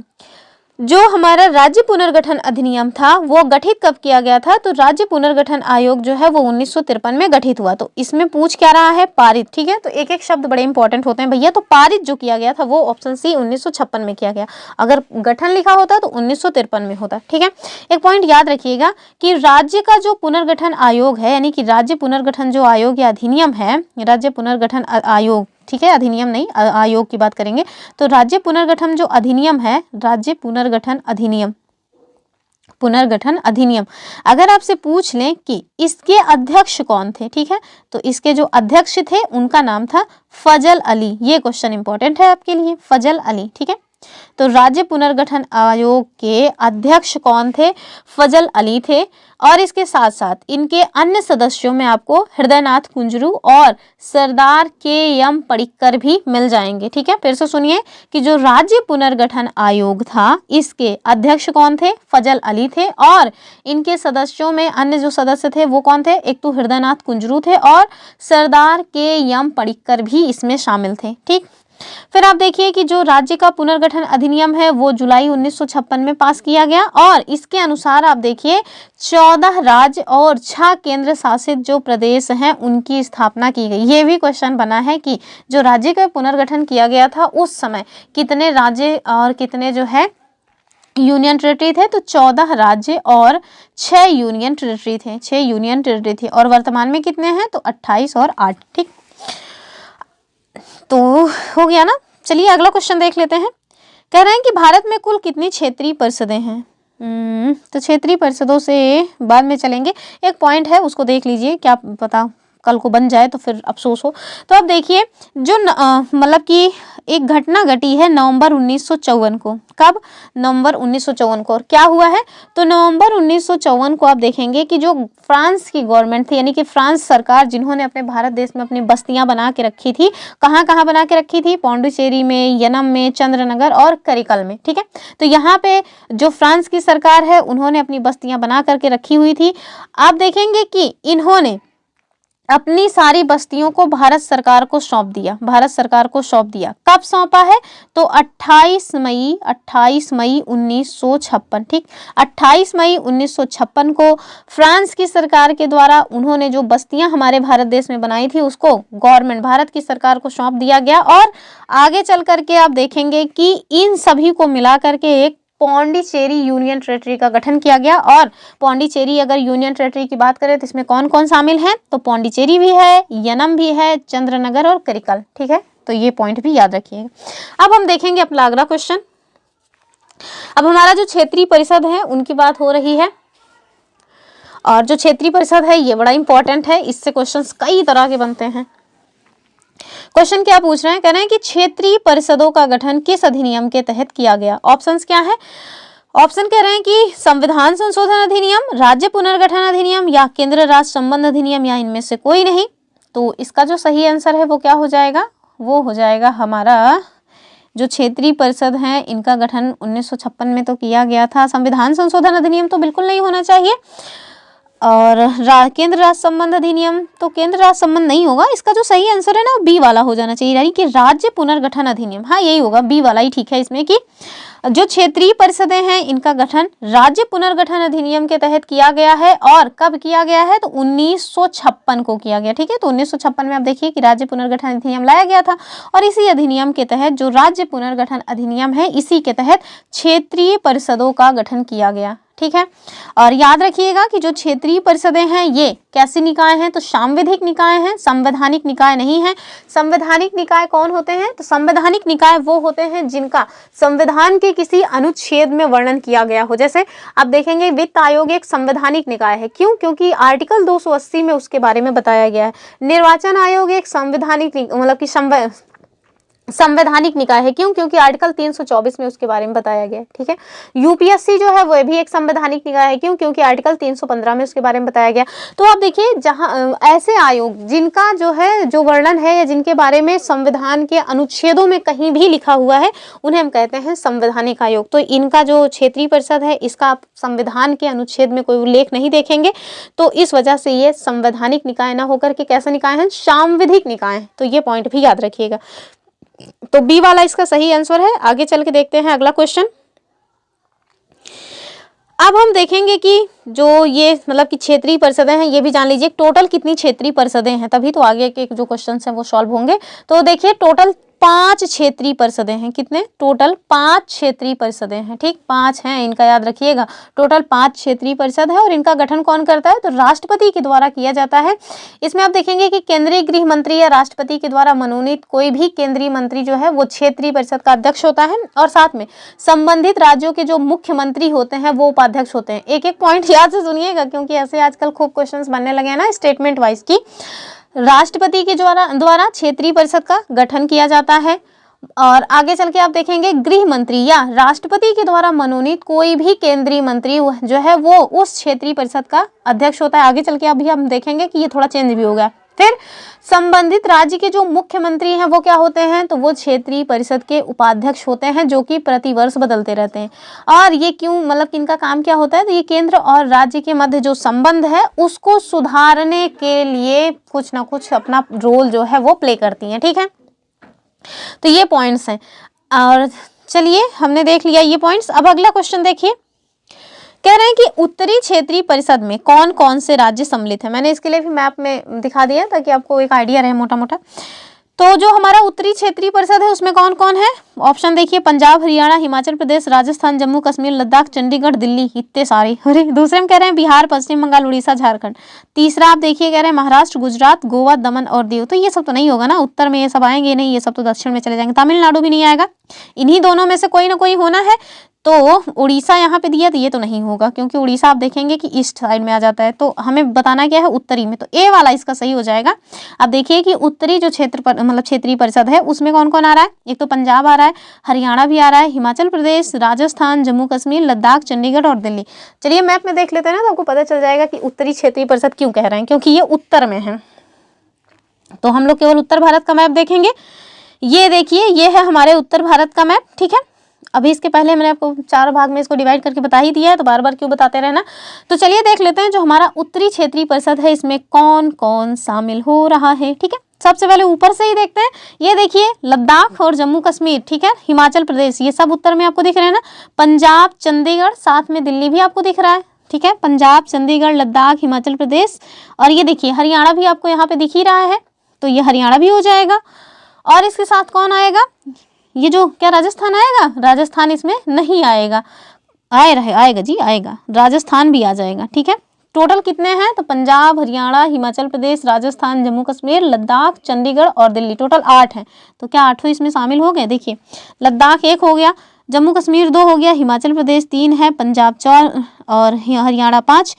जो हमारा राज्य पुनर्गठन अधिनियम था वो गठित कब किया गया था, तो राज्य पुनर्गठन आयोग जो है वो 1953 में गठित हुआ। तो इसमें पूछ क्या रहा है, पारित। ठीक है, तो एक एक शब्द बड़े इंपॉर्टेंट होते हैं भैया। तो पारित जो किया गया था वो ऑप्शन सी 1956 में किया गया। अगर गठन लिखा होता तो 1953 में होता। ठीक है, एक पॉइंट याद रखिएगा कि राज्य का जो पुनर्गठन आयोग है, यानी कि राज्य पुनर्गठन जो आयोग या अधिनियम है, राज्य पुनर्गठन आयोग, ठीक है, अधिनियम नहीं, आयोग की बात करेंगे। तो राज्य पुनर्गठन जो अधिनियम है, राज्य पुनर्गठन अधिनियम, पुनर्गठन अधिनियम, अगर आपसे पूछ लें कि इसके अध्यक्ष कौन थे, ठीक है, तो इसके जो अध्यक्ष थे उनका नाम था फजल अली। ये क्वेश्चन इंपॉर्टेंट है आपके लिए, फजल अली। ठीक है, तो राज्य पुनर्गठन आयोग के अध्यक्ष कौन थे, फजल अली थे। और इसके साथ साथ इनके अन्य सदस्यों में आपको हृदयनाथ कुंजरू और सरदार के.एम. पडिक्कर भी मिल जाएंगे। ठीक है, फिर से सुनिए कि जो राज्य पुनर्गठन आयोग था इसके अध्यक्ष कौन थे, फजल अली थे। और इनके सदस्यों में अन्य जो सदस्य थे वो कौन थे, एक तो हृदयनाथ कुंजरू थे और सरदार के.एम. पडिक्कर भी इसमें शामिल थे। ठीक, फिर आप देखिए कि जो राज्य का पुनर्गठन अधिनियम है वो जुलाई 1956 में पास किया गया। और इसके अनुसार आप देखिए 14 राज्य और 6 केंद्र शासित जो प्रदेश हैं उनकी स्थापना की गई। ये भी क्वेश्चन बना है कि जो राज्य का पुनर्गठन किया गया था उस समय कितने राज्य और कितने जो है यूनियन टेरिटरी थे, तो 14 राज्य और 6 यूनियन टेरिटरी थे, 6 यूनियन टेरिटरी थी। और वर्तमान में कितने हैं, तो 28 और 8। ठीक, तो हो गया ना। चलिए अगला क्वेश्चन देख लेते हैं। कह रहे हैं कि भारत में कुल कितनी क्षेत्रीय परिषदें हैं। तो क्षेत्रीय परिषदों से बाद में चलेंगे, एक पॉइंट है उसको देख लीजिए, क्या पता कल को बन जाए तो फिर अफसोस हो। तो अब देखिए जो मतलब कि एक घटना घटी है नवंबर 1954 को। कब? नवंबर 1954 को। और क्या हुआ है? तो नवंबर 1954 को आप देखेंगे कि जो फ्रांस की गवर्नमेंट थी, यानी कि फ्रांस सरकार, जिन्होंने अपने भारत देश में अपनी बस्तियां बना के रखी थी, कहाँ कहाँ बना के रखी थी? पौंडुचेरी में, यनम में, चंद्रनगर और करिकल में। ठीक है, तो यहाँ पे जो फ्रांस की सरकार है उन्होंने अपनी बस्तियां बना करके रखी हुई थी। आप देखेंगे कि इन्होंने अपनी सारी बस्तियों को भारत सरकार को सौंप दिया। भारत सरकार को सौंप दिया। कब सौंपा है? तो 28 मई 1956। ठीक, 28 मई 1956 को फ्रांस की सरकार के द्वारा उन्होंने जो बस्तियां हमारे भारत देश में बनाई थी उसको गवर्नमेंट, भारत की सरकार को सौंप दिया गया। और आगे चल करके आप देखेंगे कि इन सभी को मिला करके एक पौंडीचेरी यूनियन टेरिटरी का गठन किया गया। और पौंडीचेरी अगर यूनियन टेरिटरी की बात करें तो इसमें कौन कौन शामिल है? तो पौंडीचेरी भी है, यनम भी है, चंद्रनगर और करिकल। ठीक है, तो ये पॉइंट भी याद रखिएगा। अब हम देखेंगे अपना अगला क्वेश्चन। अब हमारा जो क्षेत्रीय परिषद है उनकी बात हो रही है, और जो क्षेत्रीय परिषद है ये बड़ा इंपॉर्टेंट है, इससे क्वेश्चंस कई तरह के बनते हैं। क्वेश्चन क्या पूछ रहे हैं? कह रहे हैं कि क्षेत्रीय परिषदों का गठन किस अधिनियम के तहत किया गया? ऑप्शंस क्या है? ऑप्शन कह रहे हैं कि संविधान संशोधन अधिनियम, राज्य पुनर्गठन अधिनियम, या केंद्र राज्य संबंध अधिनियम, या इनमें से कोई नहीं। तो इसका जो सही आंसर है वो क्या हो जाएगा? वो हो जाएगा हमारा जो क्षेत्रीय परिषद है इनका गठन 1956 में तो किया गया था। संविधान संशोधन अधिनियम तो बिल्कुल नहीं होना चाहिए, और केंद्र राज्य संबंध अधिनियम, तो केंद्र राज्य संबंध नहीं होगा। इसका जो सही आंसर है ना वो बी वाला हो जाना चाहिए, यानी कि राज्य पुनर्गठन अधिनियम। हाँ, यही होगा, बी वाला ही ठीक है इसमें, कि जो क्षेत्रीय परिषदें हैं इनका गठन राज्य पुनर्गठन अधिनियम के तहत किया गया है। और कब किया गया है? तो 1956 को किया गया। ठीक है, तो 1956 में आप देखिए कि राज्य पुनर्गठन अधिनियम लाया गया था, और इसी अधिनियम के तहत, जो राज्य पुनर्गठन अधिनियम है, इसी के तहत क्षेत्रीय परिषदों का गठन किया गया। ठीक है, और याद रखिएगा कि जो क्षेत्रीय परिषदें हैं ये कैसी निकाय हैं? तो सांविधिक निकाय हैं, संवैधानिक निकाय नहीं है। संवैधानिक निकाय कौन होते हैं? तो संवैधानिक निकाय वो होते हैं जिनका संविधान के किसी अनुच्छेद में वर्णन किया गया हो। जैसे आप देखेंगे वित्त आयोग एक संवैधानिक निकाय है। क्यों? क्योंकि आर्टिकल 280 में उसके बारे में बताया गया है। निर्वाचन आयोग एक संवैधानिक मतलब कि संवैधानिक निकाय है। क्यों? क्योंकि आर्टिकल 324 में उसके बारे में बताया गया है। ठीक है, यूपीएससी जो है वो भी एक संवैधानिक निकाय है। क्यों? क्योंकि आर्टिकल 315 में उसके बारे में बताया गया। तो आप देखिए जहां ऐसे आयोग जिनका जो है जो वर्णन है, या जिनके बारे में संविधान के अनुच्छेदों में कहीं भी लिखा हुआ है, उन्हें हम कहते हैं संवैधानिक आयोग। तो इनका जो क्षेत्रीय परिषद है इसका आप संविधान के अनुच्छेद में कोई उल्लेख नहीं देखेंगे, तो इस वजह से ये संवैधानिक निकाय ना होकर के कैसा निकाय है? सांविधिक निकाय। तो ये पॉइंट भी याद रखिएगा। तो बी वाला इसका सही आंसर है। आगे चल के देखते हैं अगला क्वेश्चन। अब हम देखेंगे कि जो ये मतलब कि क्षेत्रीय परिषदें हैं, ये भी जान लीजिए टोटल कितनी क्षेत्रीय परिषदें हैं, तभी तो आगे के जो क्वेश्चन हैं वो सॉल्व होंगे। तो देखिए टोटल 5 क्षेत्रीय परिषदें हैं। कितने? टोटल 5 क्षेत्रीय परिषदें हैं। ठीक, 5 हैं, इनका याद रखिएगा। टोटल 5 क्षेत्रीय परिषद है, और इनका गठन कौन करता है? तो राष्ट्रपति के द्वारा किया जाता है। इसमें आप देखेंगे कि केंद्रीय गृह मंत्री या राष्ट्रपति के द्वारा मनोनीत कोई भी केंद्रीय मंत्री जो है वो क्षेत्रीय परिषद का अध्यक्ष होता है, और साथ में संबंधित राज्यों के जो मुख्यमंत्री होते हैं वो उपाध्यक्ष होते हैं। एक एक पॉइंट याद से सुनिएगा, क्योंकि ऐसे आजकल खूब क्वेश्चन बनने लगे हैं ना स्टेटमेंट वाइज की। राष्ट्रपति के द्वारा क्षेत्रीय परिषद का गठन किया जाता है, और आगे चल के आप देखेंगे गृह मंत्री या राष्ट्रपति के द्वारा मनोनीत कोई भी केंद्रीय मंत्री जो है वो उस क्षेत्रीय परिषद का अध्यक्ष होता है। आगे चल के अभी हम देखेंगे कि ये थोड़ा चेंज भी होगा। फिर संबंधित राज्य के जो मुख्यमंत्री हैं वो क्या होते हैं? तो वो क्षेत्रीय परिषद के उपाध्यक्ष होते हैं, जो कि प्रतिवर्ष बदलते रहते हैं। और ये क्यों, मतलब कि इनका काम क्या होता है? तो ये केंद्र और राज्य के मध्य जो संबंध है उसको सुधारने के लिए कुछ ना कुछ अपना रोल जो है वो प्ले करती हैं। ठीक है, तो ये पॉइंट्स हैं, और चलिए हमने देख लिया ये पॉइंट्स। अब अगला क्वेश्चन देखिए, कह रहे हैं कि उत्तरी क्षेत्रीय परिषद में कौन कौन से राज्य सम्मिलित हैं। मैंने इसके लिए भी मैप में दिखा दिया ताकि आपको एक आइडिया रहे मोटा मोटा। तो जो हमारा उत्तरी क्षेत्रीय परिषद है उसमें कौन कौन है? ऑप्शन देखिए, पंजाब, हरियाणा, हिमाचल प्रदेश, राजस्थान, जम्मू कश्मीर, लद्दाख, चंडीगढ़, दिल्ली, इतने सारे। अरे दूसरे में कह रहे हैं बिहार, पश्चिम बंगाल, उड़ीसा, झारखंड। तीसरा आप देखिए कह रहे हैं महाराष्ट्र, गुजरात, गोवा, दमन और दीव। तो ये सब तो नहीं होगा ना, उत्तर में ये सब आएंगे नहीं, ये सब तो दक्षिण में चले जाएंगे। तमिलनाडु भी नहीं आएगा। इन्हीं दोनों में से कोई ना कोई होना है। तो उड़ीसा यहाँ पे दिया तो ये तो नहीं होगा, क्योंकि उड़ीसा आप देखेंगे कि ईस्ट साइड में आ जाता है, तो हमें बताना क्या है उत्तरी में, तो ए वाला इसका सही हो जाएगा। अब देखिए कि उत्तरी जो क्षेत्रीय परिषद है उसमें कौन कौन आ रहा है, एक तो पंजाब आ रहा है, हरियाणा भी आ रहा है, हिमाचल प्रदेश, राजस्थान, जम्मू कश्मीर, लद्दाख, चंडीगढ़ और दिल्ली। चलिए मैप में देख लेते हैं ना, तो आपको पता चल जाएगा कि उत्तरी क्षेत्रीय परिषद क्यों कह रहे हैं, क्योंकि ये उत्तर में है। तो हम लोग केवल उत्तर भारत का मैप देखेंगे। ये देखिए, ये है हमारे उत्तर भारत का मैप, ठीक है। अभी इसके पहले मैंने आपको 4 भाग में इसको डिवाइड करके बता ही दिया है, तो बार बार क्यों बताते रहना। तो चलिए देख लेते हैं जो हमारा उत्तरी क्षेत्रीय परिषद है इसमें कौन कौन शामिल हो रहा है, ठीक है। सबसे पहले ऊपर से ही देखते हैं। ये देखिए लद्दाख और जम्मू कश्मीर, ठीक है, हिमाचल प्रदेश, ये सब उत्तर में आपको दिख रहे हैं ना। पंजाब, चंडीगढ़, साथ में दिल्ली भी आपको दिख रहा है, ठीक है। पंजाब, चंडीगढ़, लद्दाख, हिमाचल प्रदेश, और ये देखिए हरियाणा भी आपको यहाँ पे दिख ही रहा है, तो ये हरियाणा भी हो जाएगा। और इसके साथ कौन आएगा, ये जो क्या राजस्थान आएगा, राजस्थान इसमें नहीं आएगा, आएगा जी आएगा, राजस्थान भी आ जाएगा, ठीक है। टोटल कितने हैं, तो पंजाब, हरियाणा, हिमाचल प्रदेश, राजस्थान, जम्मू कश्मीर, लद्दाख, चंडीगढ़ और दिल्ली, टोटल 8 हैं। तो क्या 8 इसमें शामिल हो गए, देखिए लद्दाख 1 हो गया, जम्मू कश्मीर 2 हो गया, हिमाचल प्रदेश 3 है, पंजाब 4 और हरियाणा 5।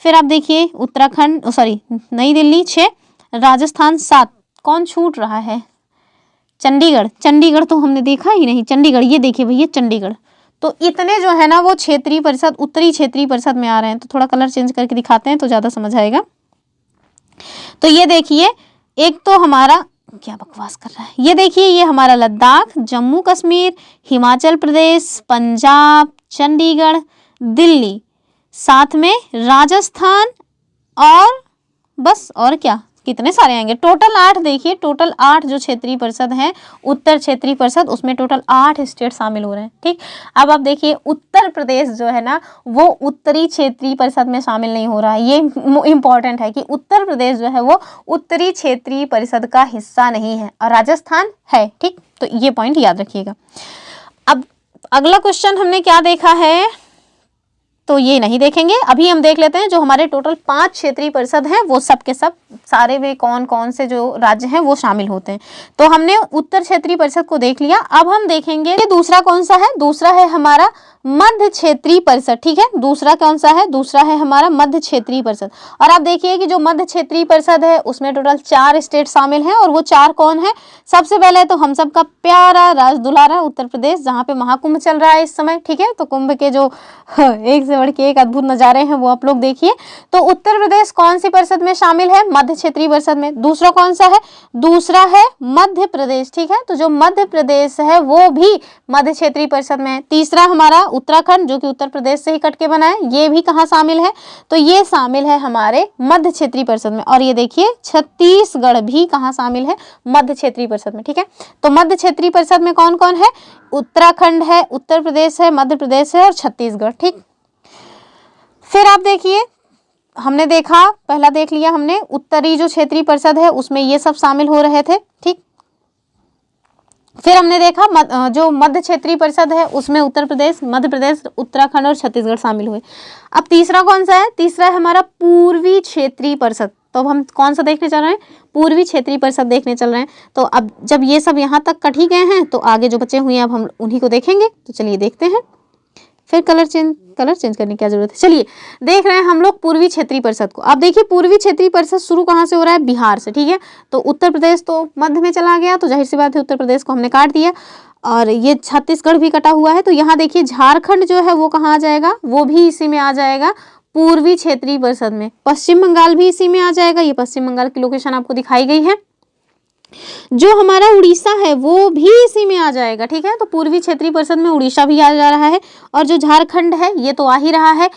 फिर आप देखिए उत्तराखंड, नई दिल्ली 6, राजस्थान 7, कौन छूट रहा है, चंडीगढ़ तो हमने देखा ही नहीं, चंडीगढ़ ये देखिए भैया चंडीगढ़। तो इतने जो है ना वो क्षेत्रीय परिषद, उत्तरी क्षेत्रीय परिषद में आ रहे हैं। तो थोड़ा कलर चेंज करके दिखाते हैं तो ज़्यादा समझ आएगा। तो ये देखिए, एक तो हमारा क्या बकवास कर रहा है, ये देखिए ये हमारा लद्दाख, जम्मू कश्मीर, हिमाचल प्रदेश, पंजाब, चंडीगढ़, दिल्ली, साथ में राजस्थान, और बस, और क्या कितने सारे आएंगे, टोटल 8। देखिए टोटल 8 जो क्षेत्रीय परिषद हैं, उत्तर क्षेत्रीय परिषद, उसमें टोटल 8 स्टेट शामिल हो रहे हैं, ठीक। अब आप देखिए उत्तर प्रदेश जो है ना वो उत्तरी क्षेत्रीय परिषद में शामिल नहीं हो रहा है। ये इम्पॉर्टेंट है कि उत्तर प्रदेश जो है वो उत्तरी क्षेत्रीय परिषद का हिस्सा नहीं है, और राजस्थान है, ठीक। तो ये पॉइंट याद रखिएगा। अब अगला क्वेश्चन हमने क्या देखा है, तो ये नहीं देखेंगे। अभी हम देख लेते हैं जो हमारे टोटल 5 क्षेत्रीय परिषद हैं वो सब के सब सारे में कौन कौन से जो राज्य हैं वो शामिल होते हैं। तो हमने उत्तर क्षेत्रीय परिषद को देख लिया। अब हम देखेंगे कि दूसरा कौन सा है, दूसरा है हमारा मध्य क्षेत्रीय परिषद, ठीक है। दूसरा कौन सा है, दूसरा है हमारा मध्य क्षेत्रीय परिषद। और आप देखिए कि जो मध्य क्षेत्रीय परिषद है उसमें टोटल 4 स्टेट शामिल हैं, और वो 4 कौन है, सबसे पहले तो हम सबका प्यारा राज दुलारा उत्तर प्रदेश, जहाँ पे महाकुंभ चल रहा है इस समय, ठीक है। तो कुंभ के जो एक से बढ़ के एक अद्भुत नजारे हैं वो आप लोग देखिए। तो उत्तर प्रदेश कौन सी परिषद में शामिल है, मध्य क्षेत्रीय परिषद में। दूसरा कौन सा है, दूसरा है मध्य प्रदेश, ठीक है। तो जो मध्य प्रदेश है वो भी मध्य क्षेत्रीय परिषद में है। तीसरा हमारा उत्तराखंड, जो कि उत्तर प्रदेश से ही कट के बना है, ये भी कहाँ शामिल है, तो ये शामिल है हमारे मध्य क्षेत्रीय परिषद में। और ये देखिए छत्तीसगढ़ भी कहाँ शामिल है, मध्य क्षेत्रीय परिषद में, ठीक है। तो मध्य क्षेत्रीय परिषद में कौन कौन है, उत्तराखंड है, उत्तर प्रदेश है, मध्य प्रदेश है और छत्तीसगढ़, ठीक। फिर आप देखिए, हमने देखा, पहला देख लिया हमने, उत्तरी जो क्षेत्रीय परिषद है उसमें ये सब शामिल हो रहे थे, ठीक। फिर हमने देखा जो मध्य क्षेत्रीय परिषद है उसमें उत्तर प्रदेश, मध्य प्रदेश, उत्तराखंड और छत्तीसगढ़ शामिल हुए। अब तीसरा कौन सा है, तीसरा है हमारा पूर्वी क्षेत्रीय परिषद। तो अब हम कौन सा देखने चल रहे हैं, पूर्वी क्षेत्रीय परिषद देखने चल रहे हैं। तो अब जब ये सब यहाँ तक कट ही गए हैं तो आगे जो बचे हुए हैं अब हम उन्हीं को देखेंगे। तो चलिए देखते हैं। फिर कलर चेंज करने की क्या जरूरत है। चलिए देख रहे हैं हम लोग पूर्वी क्षेत्रीय परिषद को। अब देखिए पूर्वी क्षेत्रीय परिषद शुरू कहाँ से हो रहा है, बिहार से, ठीक है। तो उत्तर प्रदेश तो मध्य में चला गया, तो जाहिर सी बात है उत्तर प्रदेश को हमने काट दिया, और ये छत्तीसगढ़ भी कटा हुआ है। तो यहाँ देखिए झारखंड जो है वो कहाँ आ जाएगा, वो भी इसी में आ जाएगा, पूर्वी क्षेत्रीय परिषद में। पश्चिम बंगाल भी इसी में आ जाएगा, ये पश्चिम बंगाल की लोकेशन आपको दिखाई गई है। जो हमारा उड़ीसा है वो भी इसी में आ जाएगा, ठीक है। तो पूर्वी क्षेत्रीय परिषद में उड़ीसा भी आ जा रहा है, और जो झारखंड है ये तो आ ही रहा है।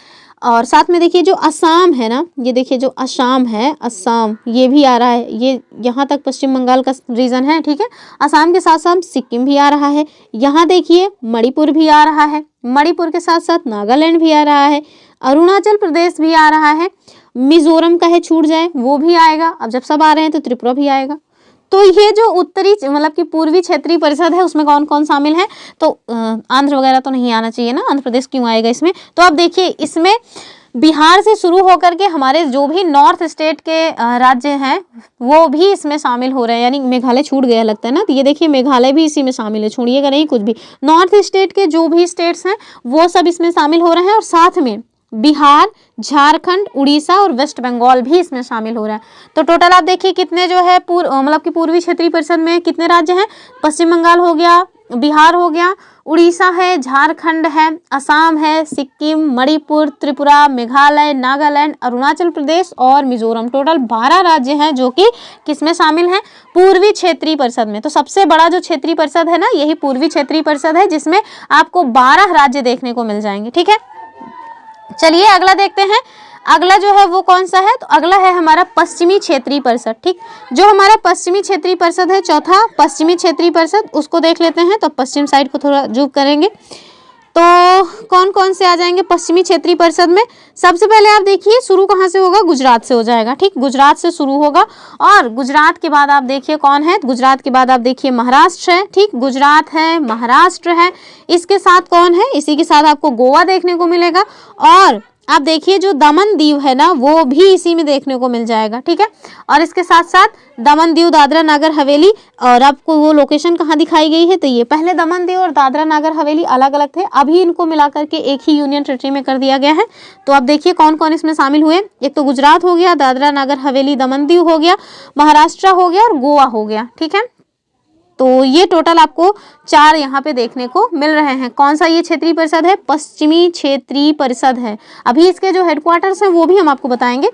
और साथ में देखिए जो असम है ना, ये देखिए जो असम है, असम ये भी आ रहा है, ये यहाँ तक पश्चिम बंगाल का रीजन है, ठीक है। असम के साथ साथ सिक्किम भी आ रहा है। यहाँ देखिए मणिपुर भी आ रहा है, मणिपुर के साथ साथ नागालैंड भी आ रहा है, अरुणाचल प्रदेश भी आ रहा है, मिजोरम का है छूट जाए वो भी आएगा। अब जब सब आ रहे हैं तो त्रिपुरा भी आएगा। तो ये जो उत्तरी मतलब कि पूर्वी क्षेत्रीय परिषद है उसमें कौन कौन शामिल है, तो आंध्र वगैरह तो नहीं आना चाहिए ना, आंध्र प्रदेश क्यों आएगा इसमें। तो आप देखिए इसमें बिहार से शुरू होकर के हमारे जो भी नॉर्थ स्टेट के राज्य हैं वो भी इसमें शामिल हो रहे हैं, यानी मेघालय छूट गया लगता है ना, तो ये देखिए मेघालय भी इसी में शामिल है, छोड़िएगा नहीं कुछ भी। नॉर्थ स्टेट के जो भी स्टेट्स हैं वो सब इसमें शामिल हो रहे हैं और साथ में बिहार, झारखंड, उड़ीसा और वेस्ट बंगाल भी इसमें शामिल हो रहा है। तो टोटल आप देखिए कितने जो है मतलब कि पूर्वी क्षेत्रीय परिषद में कितने राज्य हैं, पश्चिम बंगाल हो गया, बिहार हो गया, उड़ीसा है, झारखंड है, असम है, सिक्किम, मणिपुर, त्रिपुरा, मेघालय, नागालैंड, अरुणाचल प्रदेश और मिजोरम। टोटल 12 राज्य हैं जो कि किसमें शामिल हैं, पूर्वी क्षेत्रीय परिषद में। तो सबसे बड़ा जो क्षेत्रीय परिषद है ना यही पूर्वी क्षेत्रीय परिषद है, जिसमें आपको 12 राज्य देखने को मिल जाएंगे। ठीक है, चलिए अगला देखते हैं। अगला जो है वो कौन सा है, तो अगला है हमारा पश्चिमी क्षेत्रीय परिषद। ठीक, जो हमारा पश्चिमी क्षेत्रीय परिषद है, चौथा पश्चिमी क्षेत्रीय परिषद, उसको देख लेते हैं। तो पश्चिम साइड को थोड़ा जूम करेंगे तो कौन कौन से आ जाएंगे पश्चिमी क्षेत्रीय परिषद में। सबसे पहले आप देखिए शुरू कहाँ से होगा, गुजरात से हो जाएगा। ठीक, गुजरात से शुरू होगा और गुजरात के बाद आप देखिए कौन है, गुजरात के बाद आप देखिए महाराष्ट्र है। ठीक, गुजरात है, महाराष्ट्र है, इसके साथ कौन है, इसी के साथ आपको गोवा देखने को मिलेगा और आप देखिए जो दमन दीव है ना वो भी इसी में देखने को मिल जाएगा। ठीक है, और इसके साथ साथ दमन दीव, दादरा नगर हवेली, और आपको वो लोकेशन कहाँ दिखाई गई है, तो ये पहले दमन दीव और दादरा नगर हवेली अलग अलग थे, अभी इनको मिलाकर के एक ही यूनियन टेरिटरी में कर दिया गया है। तो आप देखिए कौन कौन इसमें शामिल हुए, एक तो गुजरात हो गया, दादरा नगर हवेली, दमन दीव हो गया, महाराष्ट्र हो गया और गोवा हो गया। ठीक है, तो ये टोटल आपको 4 यहाँ पे देखने को मिल रहे हैं। कौन सा ये क्षेत्रीय परिषद है, पश्चिमी क्षेत्रीय परिषद है। अभी इसके जो हेडक्वार्टर्स हैं वो भी हम आपको बताएंगे।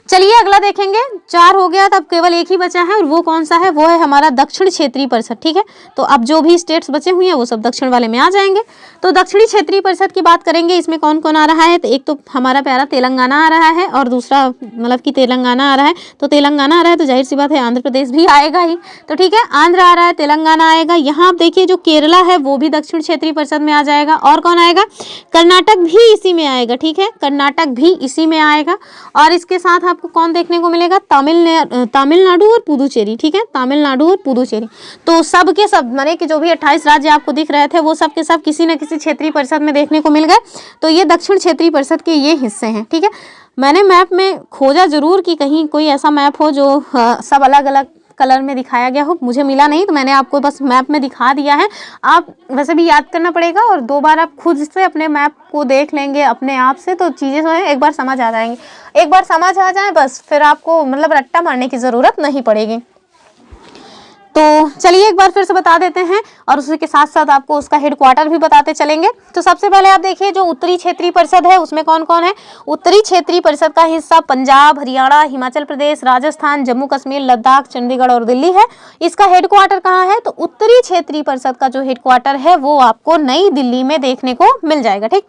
चलिए अगला देखेंगे, 4 हो गया, तब केवल एक ही बचा है और वो कौन सा है, वो है हमारा दक्षिण क्षेत्रीय परिषद। ठीक है, तो अब जो भी स्टेट्स बचे हुए हैं वो सब दक्षिण वाले में आ जाएंगे। तो दक्षिणी क्षेत्रीय परिषद की बात करेंगे, इसमें कौन कौन आ रहा है, तो एक तो हमारा प्यारा तेलंगाना आ रहा है और दूसरा मतलब कि तेलंगाना आ रहा है। तो तेलंगाना आ रहा है तो जाहिर सी बात है आंध्र प्रदेश भी आएगा ही। तो ठीक है, आंध्र आ रहा है, तेलंगाना आएगा। यहाँ आप देखिए जो केरला है वो भी दक्षिण क्षेत्रीय परिषद में आ जाएगा और कौन आएगा, कर्नाटक भी इसी में आएगा। ठीक है, कर्नाटक भी इसी में आएगा और इसके साथ आपको कौन देखने को मिलेगा, तमिलनाडु और पुदुचेरी। ठीक है, तमिलनाडु और पुदुचेरी। तो सब के सब माने कि जो भी 28 राज्य आपको दिख रहे थे वो सब के सब किसी न किसी क्षेत्रीय परिषद में देखने को मिल गए। तो ये दक्षिण क्षेत्रीय परिषद के ये हिस्से हैं। ठीक है, मैंने मैप में खोजा जरूर कि कहीं कोई ऐसा मैप हो जो सब अलग अलग कलर में दिखाया गया हो, मुझे मिला नहीं, तो मैंने आपको बस मैप में दिखा दिया है। आप वैसे भी याद करना पड़ेगा और 2 बार आप खुद से अपने मैप को देख लेंगे अपने आप से, तो चीज़ें जो है एक बार समझ आ जाएंगी। एक बार समझ आ जाए बस फिर आपको मतलब रट्टा मारने की ज़रूरत नहीं पड़ेगी। तो चलिए एक बार फिर से बता देते हैं और उसी के साथ साथ आपको उसका हेडक्वार्टर भी बताते चलेंगे। तो सबसे पहले आप देखिए जो उत्तरी क्षेत्रीय परिषद है उसमें कौन कौन है। उत्तरी क्षेत्रीय परिषद का हिस्सा पंजाब, हरियाणा, हिमाचल प्रदेश, राजस्थान, जम्मू कश्मीर, लद्दाख, चंडीगढ़ और दिल्ली है। इसका हेडक्वार्टर कहाँ है, तो उत्तरी क्षेत्रीय परिषद का जो हेडक्वार्टर है वो आपको नई दिल्ली में देखने को मिल जाएगा। ठीक,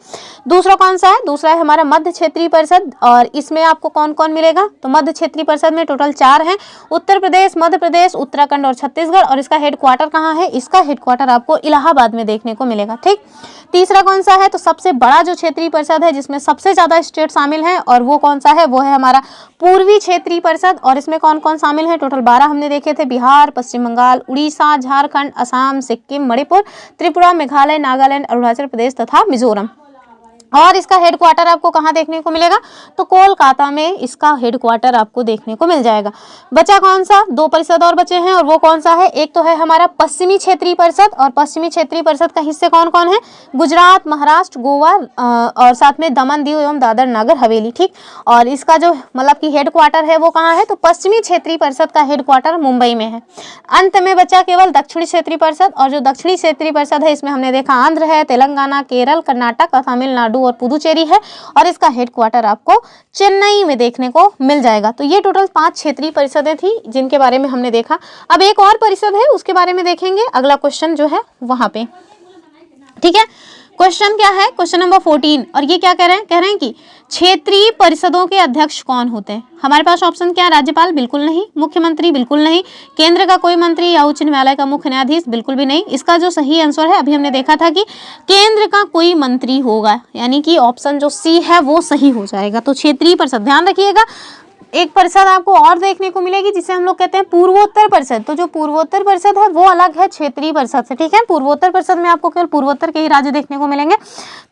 दूसरा कौन सा है, दूसरा है हमारा मध्य क्षेत्रीय परिषद और इसमें आपको कौन कौन मिलेगा, तो मध्य क्षेत्रीय परिषद में टोटल 4 हैं, उत्तर प्रदेश, मध्य प्रदेश, उत्तराखंड और छत्तीसगढ़। और इसका हेडक्वार्टर कहाँ है, इसका हेडक्वार्टर आपको इलाहाबाद में देखने को मिलेगा। ठीक, तीसरा कौन सा है, तो सबसे बड़ा जो क्षेत्रीय परिषद है जिसमें सबसे ज्यादा स्टेट शामिल हैं और वो कौन सा है, वो है हमारा पूर्वी क्षेत्रीय परिषद। और इसमें कौन कौन शामिल है, टोटल 12 हमने देखे थे, बिहार, पश्चिम बंगाल, उड़ीसा, झारखंड, असम, सिक्किम, मणिपुर, त्रिपुरा, मेघालय, नागालैंड, अरुणाचल प्रदेश तथा मिजोरम। और इसका हेडक्वार्टर आपको कहाँ देखने को मिलेगा, तो कोलकाता में इसका हेडक्वार्टर आपको देखने को मिल जाएगा। बचा कौन सा, 2 परिषद और बचे हैं और वो कौन सा है, एक तो है हमारा पश्चिमी क्षेत्रीय परिषद और पश्चिमी क्षेत्रीय परिषद का हिस्से कौन कौन है, गुजरात, महाराष्ट्र, गोवा और साथ में दमन दीव एवं दादर नगर हवेली। ठीक, और इसका जो मतलब कि हेडक्वार्टर है वो कहाँ है, तो पश्चिमी क्षेत्रीय परिषद का हेडक्वार्टर मुंबई में है। अंत में बचा केवल दक्षिणी क्षेत्रीय परिषद और जो दक्षिणी क्षेत्रीय परिषद है इसमें हमने देखा आंध्र है, तेलंगाना, केरल, कर्नाटक, तमिलनाडु और पुदुचेरी है और इसका हेडक्वार्टर आपको चेन्नई में देखने को मिल जाएगा। तो ये टोटल 5 क्षेत्रीय परिषदें थी जिनके बारे में हमने देखा। अब एक और परिषद है उसके बारे में देखेंगे अगला क्वेश्चन जो है वहां पे। ठीक है, क्वेश्चन क्या है, क्वेश्चन नंबर 14 और ये क्या कह रहे हैं कि क्षेत्रीय परिषदों के अध्यक्ष कौन होते हैं। हमारे पास ऑप्शन क्या है, राज्यपाल बिल्कुल नहीं, मुख्यमंत्री बिल्कुल नहीं, केंद्र का कोई मंत्री या उच्च न्यायालय का मुख्य न्यायाधीश बिल्कुल भी नहीं। इसका जो सही आंसर है अभी हमने देखा था कि केंद्र का कोई मंत्री होगा, यानी कि ऑप्शन जो सी है वो सही हो जाएगा। तो क्षेत्रीय परिषद ध्यान रखिएगा, एक परिषद आपको और देखने को मिलेगी जिसे हम लोग कहते हैं पूर्वोत्तर परिषद। तो जो पूर्वोत्तर परिषद है वो अलग है क्षेत्रीय परिषद से, ठीक है। पूर्वोत्तर परिषद में आपको केवल पूर्वोत्तर के ही राज्य देखने को मिलेंगे।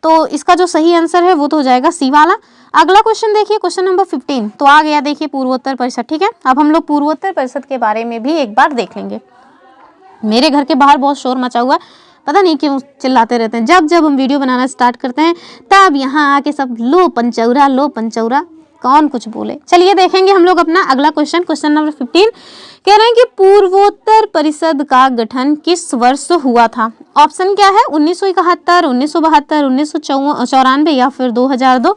तो इसका जो सही आंसर है वो तो हो जाएगा सी वाला। अगला क्वेश्चन देखिए, क्वेश्चन नंबर 15 तो आ गया, देखिए पूर्वोत्तर परिषद, ठीक है। अब हम लोग पूर्वोत्तर परिषद के बारे में भी एक बार देख लेंगे। मेरे घर के बाहर बहुत शोर मचा हुआ, पता नहीं क्यों चिल्लाते रहते हैं। जब जब हम वीडियो बनाना स्टार्ट करते हैं तब यहाँ आके सब लो पंचौरा, कौन कुछ बोले। चलिए देखेंगे हम लोग अपना अगला क्वेश्चन, क्वेश्चन नंबर 15 कह रहे हैं कि पूर्वोत्तर परिषद का गठन किस वर्ष हुआ था। ऑप्शन क्या है, 1971, 1972, 1994 या फिर 2002।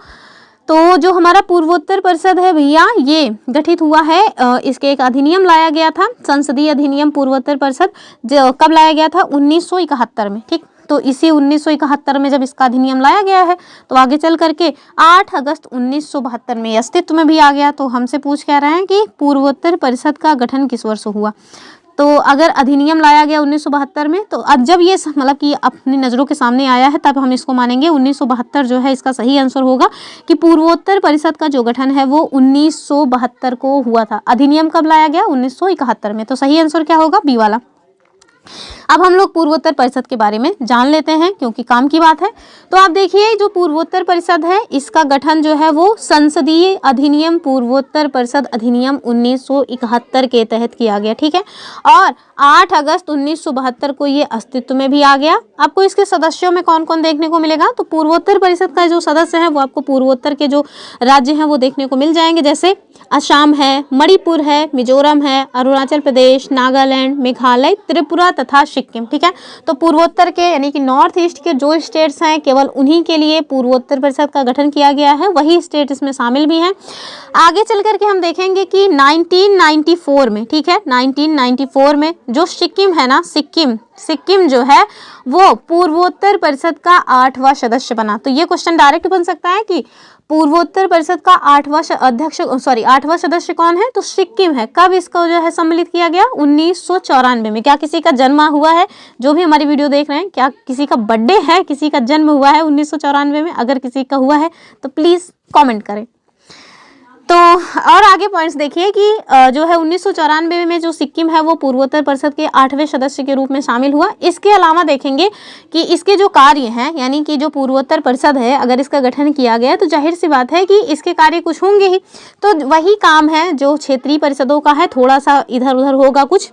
तो जो हमारा पूर्वोत्तर परिषद है भैया ये गठित हुआ है, इसके एक अधिनियम लाया गया था, संसदीय अधिनियम पूर्वोत्तर परिषद, जो कब लाया गया था, 1971 में, ठीक। तो इसी 1971 में जब इसका अधिनियम लाया गया है तो आगे चल करके 8 अगस्त 1972 में अस्तित्व में भी आ गया। तो हमसे पूछ कह रहे हैं कि पूर्वोत्तर परिषद का गठन किस वर्ष हुआ। तो अगर अधिनियम लाया गया 1972 में, तो अब जब ये मतलब कि अपनी नज़रों के सामने आया है तब हम इसको मानेंगे 1972 जो है इसका सही आंसर होगा कि पूर्वोत्तर परिषद का जो गठन है वो 1972 को हुआ था। अधिनियम कब लाया गया, 1971 में। तो सही आंसर क्या होगा, बी वाला। अब हम लोग पूर्वोत्तर परिषद के बारे में जान लेते हैं क्योंकि काम की बात है। तो आप देखिए जो पूर्वोत्तर परिषद है इसका गठन जो है वो संसदीय अधिनियम पूर्वोत्तर परिषद अधिनियम 1971 के तहत किया गया, ठीक है। और 8 अगस्त 1972 को ये अस्तित्व में भी आ गया। आपको इसके सदस्यों में कौन कौन देखने को मिलेगा, तो पूर्वोत्तर परिषद का जो सदस्य है वो आपको पूर्वोत्तर के जो राज्य हैं वो देखने को मिल जाएंगे, जैसे असम है, मणिपुर है, मिजोरम है, अरुणाचल प्रदेश, नागालैंड, मेघालय, त्रिपुरा तथा सिक्किम, ठीक है। तो पूर्वोत्तर के यानी कि नॉर्थ ईस्ट के जो स्टेट्स हैं केवल उन्हीं के लिए पूर्वोत्तर परिषद का गठन किया गया है, वही स्टेट इसमें शामिल भी हैं। आगे चल करके हम देखेंगे कि 1994 में, ठीक है, 1994 में जो सिक्किम है ना, सिक्किम जो है वो पूर्वोत्तर परिषद का 8वां सदस्य बना। तो ये क्वेश्चन डायरेक्ट बन सकता है कि पूर्वोत्तर परिषद का 8वां सदस्य कौन है, तो सिक्किम है। कब इसको जो है सम्मिलित किया गया, 1994 में। क्या किसी का जन्म हुआ है, जो भी हमारी वीडियो देख रहे हैं, क्या किसी का बर्थडे है, किसी का जन्म हुआ है 1994 में? अगर किसी का हुआ है तो प्लीज कमेंट करें। तो और आगे पॉइंट्स देखिए कि जो है 1994 में जो सिक्किम है वो पूर्वोत्तर परिषद के 8वें सदस्य के रूप में शामिल हुआ। इसके अलावा देखेंगे कि इसके जो कार्य हैं, यानी कि जो पूर्वोत्तर परिषद है अगर इसका गठन किया गया तो जाहिर सी बात है कि इसके कार्य कुछ होंगे ही। तो वही काम है जो क्षेत्रीय परिषदों का है, थोड़ा सा इधर उधर होगा कुछ।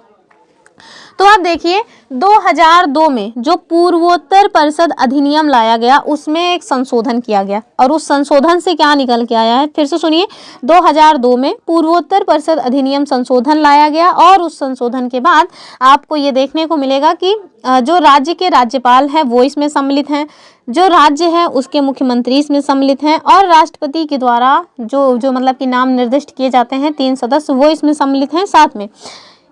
तो आप देखिए 2002 में जो पूर्वोत्तर परिषद अधिनियम लाया गया उसमें एक संशोधन किया गया, और उस संशोधन से क्या निकल के आया है, फिर से सुनिए। 2002 में पूर्वोत्तर परिषद अधिनियम संशोधन लाया गया और उस संशोधन के बाद आपको ये देखने को मिलेगा कि जो राज्य के राज्यपाल हैं वो इसमें सम्मिलित हैं, जो राज्य है उसके मुख्यमंत्री इसमें सम्मिलित हैं, और राष्ट्रपति के द्वारा जो मतलब कि नाम निर्दिष्ट किए जाते हैं 3 सदस्य वो इसमें सम्मिलित हैं। साथ में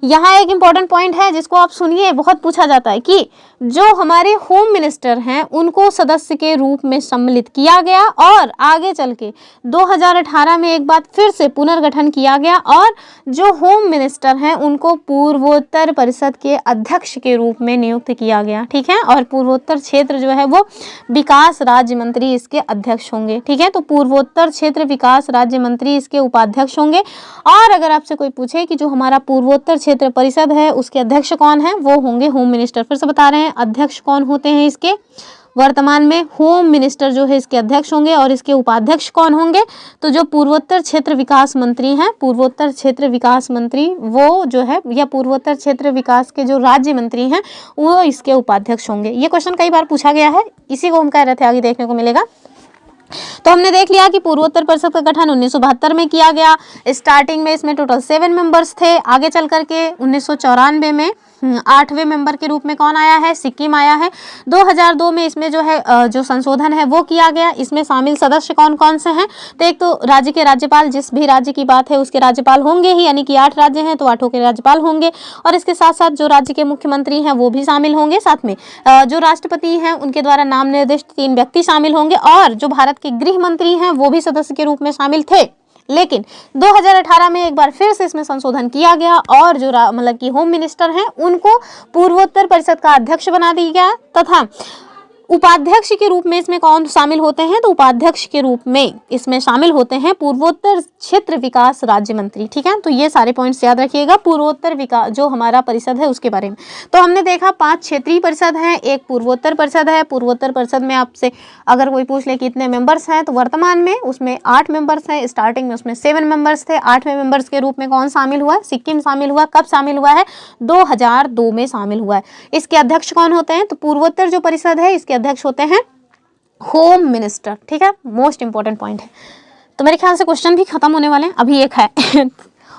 यहाँ एक इम्पॉर्टेंट पॉइंट है जिसको आप सुनिए, बहुत पूछा जाता है कि जो हमारे होम मिनिस्टर हैं उनको सदस्य के रूप में सम्मिलित किया गया, और आगे चल के 2018 में एक बार फिर से पुनर्गठन किया गया और जो होम मिनिस्टर हैं उनको पूर्वोत्तर परिषद के अध्यक्ष के रूप में नियुक्त किया गया, ठीक है। और पूर्वोत्तर क्षेत्र जो है वो विकास राज्य मंत्री इसके अध्यक्ष होंगे, ठीक है। तो पूर्वोत्तर क्षेत्र विकास राज्य मंत्री इसके उपाध्यक्ष होंगे। और अगर आपसे कोई पूछे कि जो हमारा पूर्वोत्तर क्षेत्र परिषद है उसके अध्यक्ष कौन है, वो होंगे होम मिनिस्टर। फिर से बता रहे हैं अध्यक्ष कौन होते हैं इसके, वर्तमान में होम मिनिस्टर जो है इसके अध्यक्ष होंगे, और इसके उपाध्यक्ष कौन होंगे, तो जो पूर्वोत्तर क्षेत्र विकास मंत्री हैं, पूर्वोत्तर क्षेत्र विकास मंत्री वो जो है, या पूर्वोत्तर क्षेत्र विकास के जो राज्य मंत्री हैं वो इसके उपाध्यक्ष होंगे। ये क्वेश्चन कई बार पूछा गया है, इसी को हम कह रहे थे आगे देखने को मिलेगा। तो हमने देख लिया कि पूर्वोत्तर परिषद का गठन 1972 में किया गया। स्टार्टिंग में इसमें टोटल 7 मेंबर्स थे। आगे चल करके 1994 में 8वें मेंबर के रूप में कौन आया है, सिक्किम आया है। 2002 में इसमें जो है जो संशोधन है वो किया गया। इसमें शामिल सदस्य कौन कौन से हैं, तो एक तो राज्य के राज्यपाल, जिस भी राज्य की बात है उसके राज्यपाल होंगे ही, यानी कि 8 राज्य हैं तो 8 के राज्यपाल होंगे, और इसके साथ साथ जो राज्य के मुख्यमंत्री हैं वो भी शामिल होंगे। साथ में जो राष्ट्रपति हैं उनके द्वारा नाम निर्दिष्ट 3 व्यक्ति शामिल होंगे, और जो भारत के गृह मंत्री हैं वो भी सदस्य के रूप में शामिल थे। लेकिन 2018 में एक बार फिर से इसमें संशोधन किया गया, और जो मतलब कि होम मिनिस्टर हैं उनको पूर्वोत्तर परिषद का अध्यक्ष बना दिया गया, तथा उपाध्यक्ष के रूप में इसमें कौन शामिल होते हैं? तो उपाध्यक्ष के रूप में इसमें शामिल होते हैं पूर्वोत्तर क्षेत्र विकास राज्य मंत्री। ठीक है, तो ये सारे पॉइंट्स याद रखिएगा पूर्वोत्तर विकास जो हमारा परिषद है उसके बारे में। तो हमने देखा 5 क्षेत्रीय परिषद हैं, एक पूर्वोत्तर परिषद है। पूर्वोत्तर परिषद में आपसे अगर कोई पूछ ले कि कितने मेंबर्स हैं, तो वर्तमान में उसमें 8 मेंबर्स हैं। स्टार्टिंग में उसमें 7 मेंबर्स थे। 8वें मेंबर्स के रूप में कौन शामिल हुआ? सिक्किम शामिल हुआ। कब शामिल हुआ है? 2002 में शामिल हुआ है। इसके अध्यक्ष कौन होते हैं? तो पूर्वोत्तर जो परिषद है इसके अध्यक्ष होते हैं होम मिनिस्टर। ठीक है, मोस्ट इंपॉर्टेंट पॉइंट है। तो मेरे ख्याल से क्वेश्चन भी खत्म होने वाले हैं, अभी एक है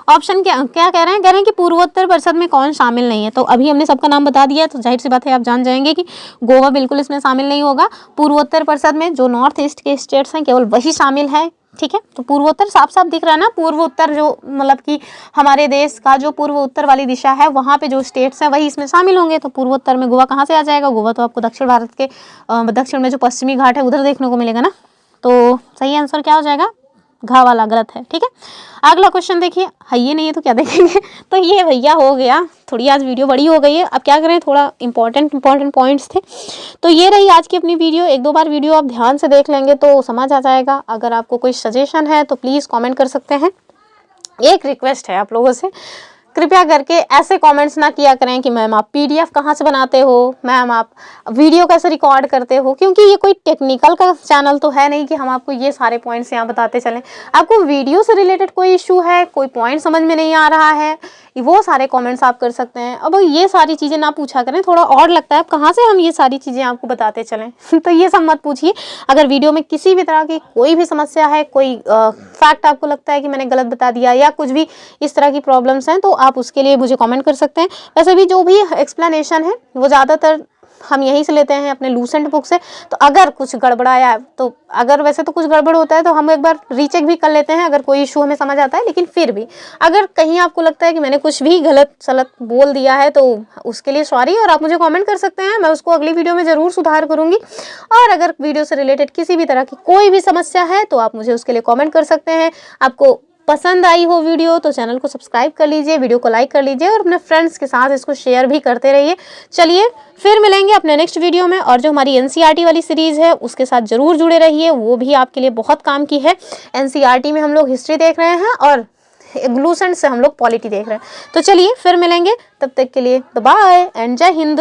ऑप्शन क्या क्या कह रहे हैं कि पूर्वोत्तर परिषद में कौन शामिल नहीं है। तो अभी हमने सबका नाम बता दिया है, तो जाहिर सी बात है आप जान जाएंगे कि गोवा बिल्कुल इसमें शामिल नहीं होगा। पूर्वोत्तर परिषद में जो नॉर्थ ईस्ट के स्टेट्स हैं केवल वही शामिल है। ठीक है, तो पूर्वोत्तर साफ साफ दिख रहा है ना, पूर्वोत्तर जो मतलब कि हमारे देश का जो पूर्व उत्तर वाली दिशा है वहाँ पे जो स्टेट्स हैं वही इसमें शामिल होंगे। तो पूर्वोत्तर में गोवा कहाँ से आ जाएगा? गोवा तो आपको दक्षिण भारत के दक्षिण में जो पश्चिमी घाट है उधर देखने को मिलेगा ना। तो सही आंसर क्या हो जाएगा? घा वाला गलत है। ठीक है, अगला क्वेश्चन देखिए। है ये नहीं है तो क्या देखेंगे तो ये भैया हो गया। थोड़ी आज वीडियो बड़ी हो गई है, अब क्या करें, थोड़ा इंपॉर्टेंट पॉइंट्स थे। तो ये रही आज की अपनी वीडियो। 1-2 बार वीडियो आप ध्यान से देख लेंगे तो समझ आ जाएगा। अगर आपको कोई सजेशन है तो प्लीज़ कमेंट कर सकते हैं। एक रिक्वेस्ट है आप लोगों से, कृपया करके ऐसे कमेंट्स ना किया करें कि मैम आप पीडीएफ कहाँ से बनाते हो, मैम आप वीडियो कैसे रिकॉर्ड करते हो, क्योंकि ये कोई टेक्निकल का चैनल तो है नहीं कि हम आपको ये सारे पॉइंट्स यहाँ बताते चलें। आपको वीडियो से रिलेटेड कोई इशू है, कोई पॉइंट समझ में नहीं आ रहा है, वो सारे कमेंट्स आप कर सकते हैं। अब ये सारी चीज़ें ना पूछा करें, थोड़ा और लगता है कहाँ से हम ये सारी चीज़ें आपको बताते चलें तो ये सब मत पूछिए। अगर वीडियो में किसी भी तरह की कोई भी समस्या है, कोई फैक्ट आपको लगता है कि मैंने गलत बता दिया या कुछ भी इस तरह की प्रॉब्लम्स हैं, तो आप उसके लिए मुझे कमेंट कर सकते हैं। वैसे भी जो भी एक्सप्लेनेशन है वो ज़्यादातर हम यहीं से लेते हैं अपने लूसेंट बुक से। तो अगर कुछ गड़बड़ाया तो अगर वैसे तो कुछ गड़बड़ होता है तो हम एक बार रीचेक भी कर लेते हैं अगर कोई इशू हमें समझ आता है, लेकिन फिर भी अगर कहीं आपको लगता है कि मैंने कुछ भी गलत सलत बोल दिया है तो उसके लिए सॉरी, और आप मुझे कमेंट कर सकते हैं, मैं उसको अगली वीडियो में ज़रूर सुधार करूँगी। और अगर वीडियो से रिलेटेड किसी भी तरह की कोई भी समस्या है तो आप मुझे उसके लिए कॉमेंट कर सकते हैं। आपको पसंद आई हो वीडियो तो चैनल को सब्सक्राइब कर लीजिए, वीडियो को लाइक कर लीजिए और अपने फ्रेंड्स के साथ इसको शेयर भी करते रहिए। चलिए फिर मिलेंगे अपने नेक्स्ट वीडियो में, और जो हमारी एनसीईआरटी वाली सीरीज़ है उसके साथ ज़रूर जुड़े रहिए, वो भी आपके लिए बहुत काम की है। एनसीईआरटी में हम लोग हिस्ट्री देख रहे हैं और लूसेंट से हम लोग पॉलिटी देख रहे हैं। तो चलिए फिर मिलेंगे, तब तक के लिए बाय एंड जय हिंद।